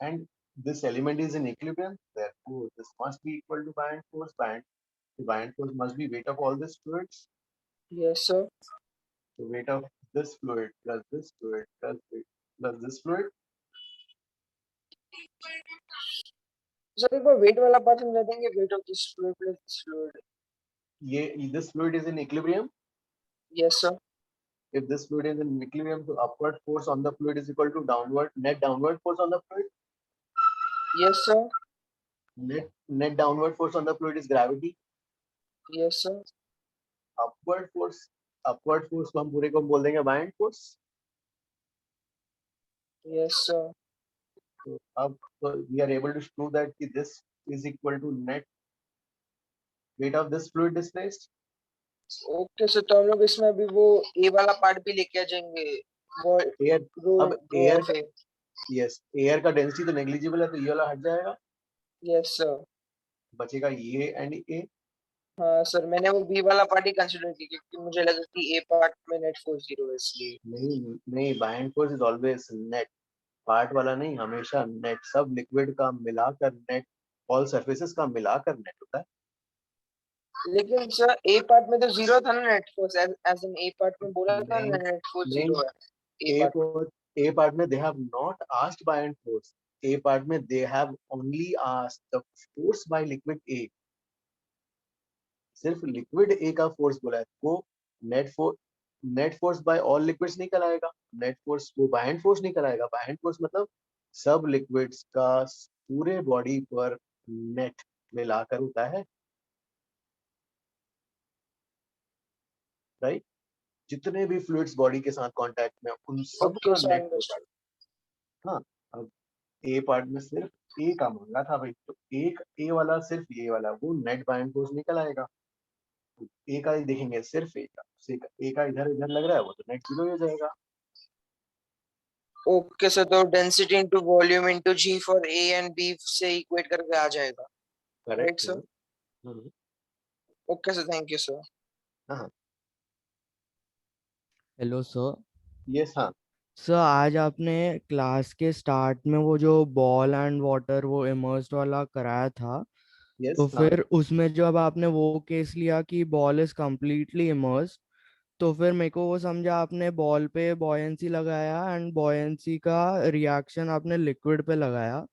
and this element is in equilibrium, therefore this must be equal to buoyant force. The buoyant force must be weight of all these fluids. Yes sir. The weight of this fluid plus this fluid plus this fluid. Sir एक बार wait वाला बात समझा देंगे, weight of this fluid plus this fluid. ये this fluid is in equilibrium. Yes sir. If this fluid is in equilibrium, so upward force on the fluid is equal to net downward force on the fluid. Yes sir. Net downward force on the fluid is gravity. Yes sir. Upward force को हम पूरे को बोल देंगे buoyant force. Yes sir. So अब we are able to prove that this is equal to net weight of this fluid displaced. Okay sir, तो हम लोग इसमें अभी वो ए वाला पार्ट भी लेके आ जाएंगे, वो एयर, यस, एयर का डेंसिटी तो नेग्लिजिबल है, तो ये वाला हट जाएगा। Yes sir. बचेगा ये एंड ए। हाँ सर, मैंने वो बी वाला पार्ट ही कंसीडर किया क्योंकि मुझे लगा कि ए पार्ट में नेट फोर्स 0 है इसलिए। नहीं, Bayern force is always net, part वाला नहीं, हमेशा नेट, सब लिक्विड का मिलाकर नेट, ऑल सरफेसेस का मिलाकर नेट होता है। लेकिन सर ए पार्ट में तो 0 था ना net force, as in a part में बोला था नेट फोर्स 0 है। ए पार्ट में they have not asked buoyant force, A part में they have only asked the force by liquid A, सिर्फ लिक्विड ए का फोर्स बोला है। वो net force by all liquids नहीं कराएगा, नेट फोर्स वो बायन फोर्स नहीं कराएगा। बायन फोर्स मतलब सब लिक्विड्स का पूरे बॉडी पर नेट मिलाकर होता है, राइट। जितने भी फ्लूइड्स बॉडी के साथ कांटेक्ट में, उन सब का नेट होता है। हाँ, अब ए पार्ट में सिर्फ ए का मांगा था भाई, तो एक ए वाला, सिर्फ ये वाला, वो नेट बायन फोर्स निकल आएगा। ए का ही देखेंगे, सिर्फ ए का इधर लग रहा है, वो तो नेट 0 हो जाएगा। ओके सर, तो density into volume into g for A and B से इक्वेट करके आ जाएगा, correct sir? Okay sir, thank you sir. हाँ, हेलो सर। यस, हाँ सर, आज आपने क्लास के स्टार्ट में वो जो बॉल एंड वाटर वो इमर्स्ड वाला कराया था, yes, तो फिर उसमें जब आपने वो केस लिया कि बॉल इज कम्प्लीटली इमर्स्ड, तो फिर मेरे को वो समझा आपने बॉल पे बॉयंसी लगाया एंड बॉयंसी का रिएक्शन आपने लिक्विड पे लगाया,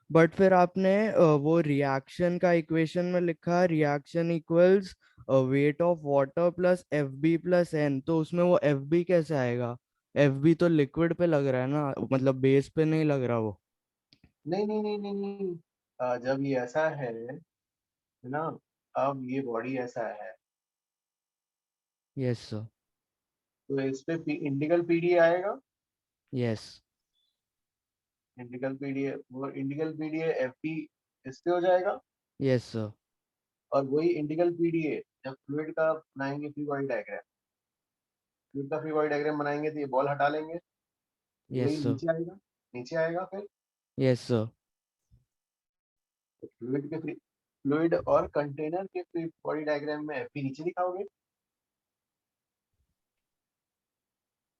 बट फिर आपने वो रिएक्शन का इक्वेशन में लिखा reaction equals weight of water plus F B plus N, तो उसमें वो एफ बी कैसे आएगा? एफ बी तो लिक्विड पे लग रहा है ना, मतलब बेस पे नहीं लग रहा वो। नहीं नहीं नहीं नहीं नहीं जब ये ऐसा है ना, अब ये बॉडी ऐसा है यस सर। तो इस पे इंटीग्रल पीडी आएगा। यस। इंटीग्रल पीडीए वो इंटीग्रल पीडीए एफ पी इस पे हो जाएगा। Yes sir. और वही इंटीग्रल पीडीए जब फ्लूइड का बनाएंगे फ्री बॉडी डायग्राम, फ्लूइड का फ्री बॉडी डायग्राम बनाएंगे तो ये बॉल हटा लेंगे, वही यस सर। नीचे आएगा, नीचे आएगा फिर यस सर। फ्लूइड के फ्री फ्लूइड और कंटेनर के फ्री बॉडी डायग्राम में एफ पी नीचे दिखाओगे।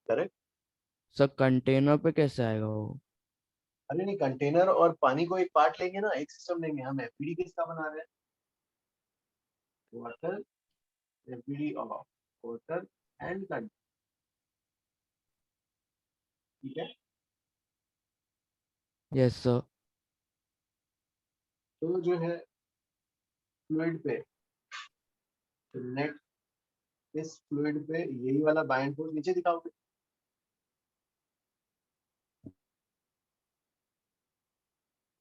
करेक्ट। सर कंटेनर पे कैसे आएगा वो? अरे नहीं, कंटेनर और पानी को एक पार्ट लेंगे ना, एक सिस्टम लेंगे। हम एफपीडी किसका बना रहे हैं? Water, FPD of water and container, ठीक है। Yes sir. तो जो है फ्लूइड पे नेट, इस फ्लूइड पे यही वाला बाइंड फोर्स नीचे दिखाओगे,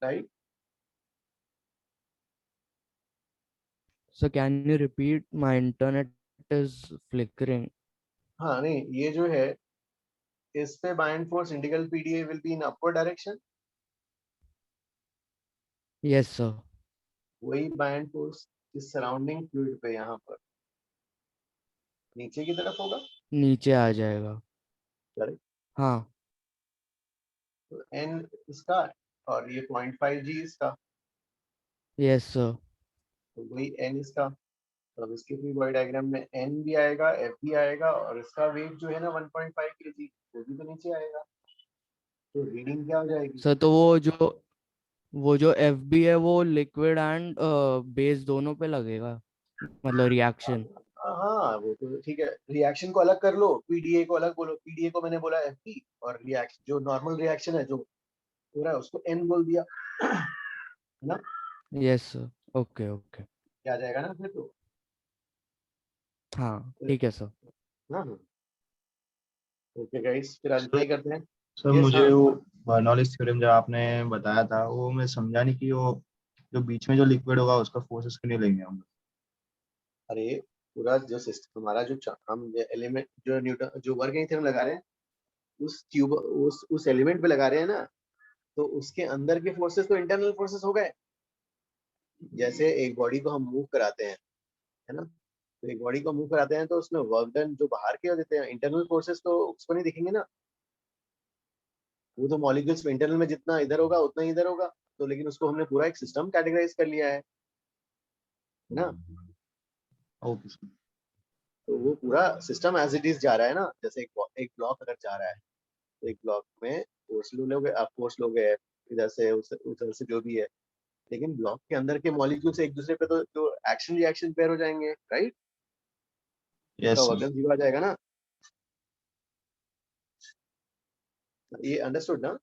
right. Sir can you repeat, my internet is flickering. हाँ नहीं, ये जो है इस पे buoyant force integral PDA will be in upward direction. Yes sir. वही बाइंड फोर्स इस सराउंडिंग फ्लूइड पे यहाँ पर नीचे की तरफ होगा, नीचे आ जाएगा। करेक्ट। हाँ। तो एन इसका और ये 0.5 जी इसका, यस सर। तो वही एन इसका। तो अब इसके फ्री बॉडी डायग्राम में एन भी आएगा, एफ भी आएगा, और इसका वेट जो है ना 1.5 kg, वो भी तो नीचे आएगा। तो रीडिंग क्या हो जाएगी? सर तो वो जो एफ बी है वो लिक्विड एंड बेस दोनों पे लगेगा, मतलब रिएक्शन। हाँ वो तो ठीक है, रिएक्शन को अलग कर लो, पीडीए को अलग बोलो। पीडीए को मैंने बोला एफपी, और रिएक्शन जो नॉर्मल रिएक्शन है जो हो रहा है उसको एन बोल दिया, है ना। Yes sir. Okay okay. क्या आ जाएगा ना फिर तो। हाँ ठीक है सर। हाँ हाँ ओके गाइस, फिर आज प्ले करते हैं। सर Yes, मुझे हाँ। वो बर्नौलीज थ्योरम जो आपने बताया था वो मैं समझा नहीं कि वो जो बीच में जो लिक्विड होगा उसका फोर्सेस क्यों नहीं लेंगे हम। अरे पूरा जो सिस्टम हमारा जो हम एलिमेंट जो न्यूटन जो वर्क थ्योरम लगा रहे हैं उस ट्यूब उस एलिमेंट पे लगा रहे हैं ना, तो उसके अंदर के फोर्सेस तो इंटरनल फोर्सेस हो गए। जैसे एक बॉडी को हम मूव कराते हैं, है ना, तो एक बॉडी को मूव कराते हैं तो उसमें वर्क डन जो बाहर के देते हैं, इंटरनल फोर्सेस तो उसको नहीं दिखेंगे ना। वो तो मॉलिक्यूल्स इंटरनल में जितना इधर होगा उतना ही इधर होगा। तो लेकिन उसको हमने पूरा एक सिस्टम कैटेगराइज कर लिया है ना। Okay sir. तो वो पूरा सिस्टम एज इट इज जा रहा है ना। जैसे एक ब्लॉक अगर जा रहा है तो एक ब्लॉक में फोर्स लोगे, आप फोर्स लोगे इधर से उधर से जो भी है, लेकिन ब्लॉक के अंदर के मॉलिक्यूल्स एक दूसरे पे तो जो एक्शन रिएक्शन पेयर हो जाएंगे, राइट। यस उसका सर। वर्क जीरो आ जाएगा ना। ये अंडरस्टूड ना?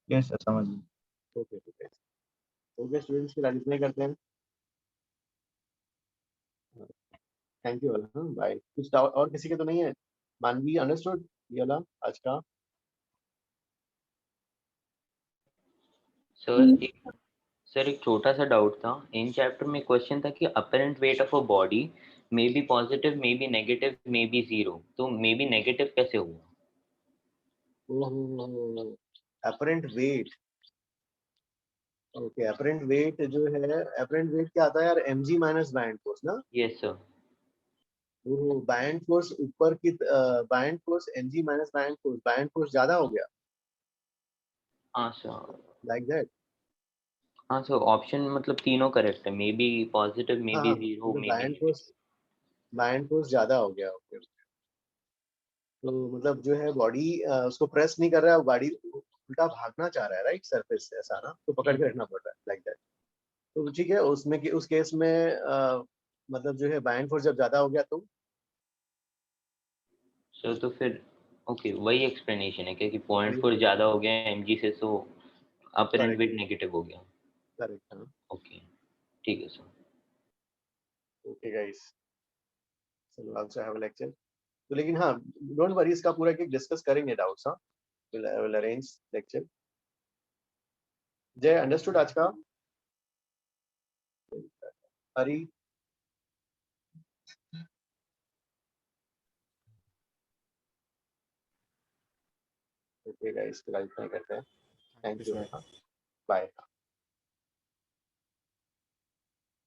यस सर समझ गया। ओके ओके ओके स्टूडेंट्स, फिर आज करते हैं। Thank you. हाँ बाय। कुछ डाउट और किसी के तो नहीं है? मानवी अंडरस्टूड ये वाला आज का? सर एक छोटा सा डाउट था। इन चैप्टर में क्वेश्चन था कि apparent weight of a body may be positive, may be negative, may be zero. तो मे बी नेगेटिव कैसे हुआ? Apparent wait, okay. Apparent wait जो है, अपरेंट वेट क्या आता है यार? mg माइनस बैंड फोर्स ना। Yes sir. तो बैंड फोर्स ऊपर की band force mg minus band force ज्यादा हो गया, हाँ सर। Like that. हाँ सर, ऑप्शन मतलब तीनों करेक्ट है। May be positive, may be हाँ जीरो, तो मे बी बैंड फोर्स ज्यादा हो गया। ओके। तो मतलब जो है बॉडी उसको प्रेस नहीं कर रहा है, बॉडी उल्टा भागना चाह रहा है, राइट, सरफेस से ऐसा ना, तो पकड़ के रखना पड़ रहा है, लाइक दैट। तो ठीक है, उसमें उस केस में मतलब जो है बैंड फोर्स जब ज्यादा हो गया तो सर तो फिर ओके वही एक्सप्लेनेशन है क्या कि 0.4 ज्यादा हो गया mg से, तो अपरेंट वेट नेगेटिव हो गया। करेक्ट। हाँ ओके ठीक है सर। ओके गाइस, चलो आल्सो हैव अ लेक्चर। तो लेकिन हाँ, डोंट वरी, इसका पूरा एक डिस्कस करेंगे डाउट्स। हाँ, विल अरेंज लेक्चर। जय, अंडरस्टूड आज का? हरी? ओके गाइस, फिर इतना ही करते हैं। Thank you. बाय।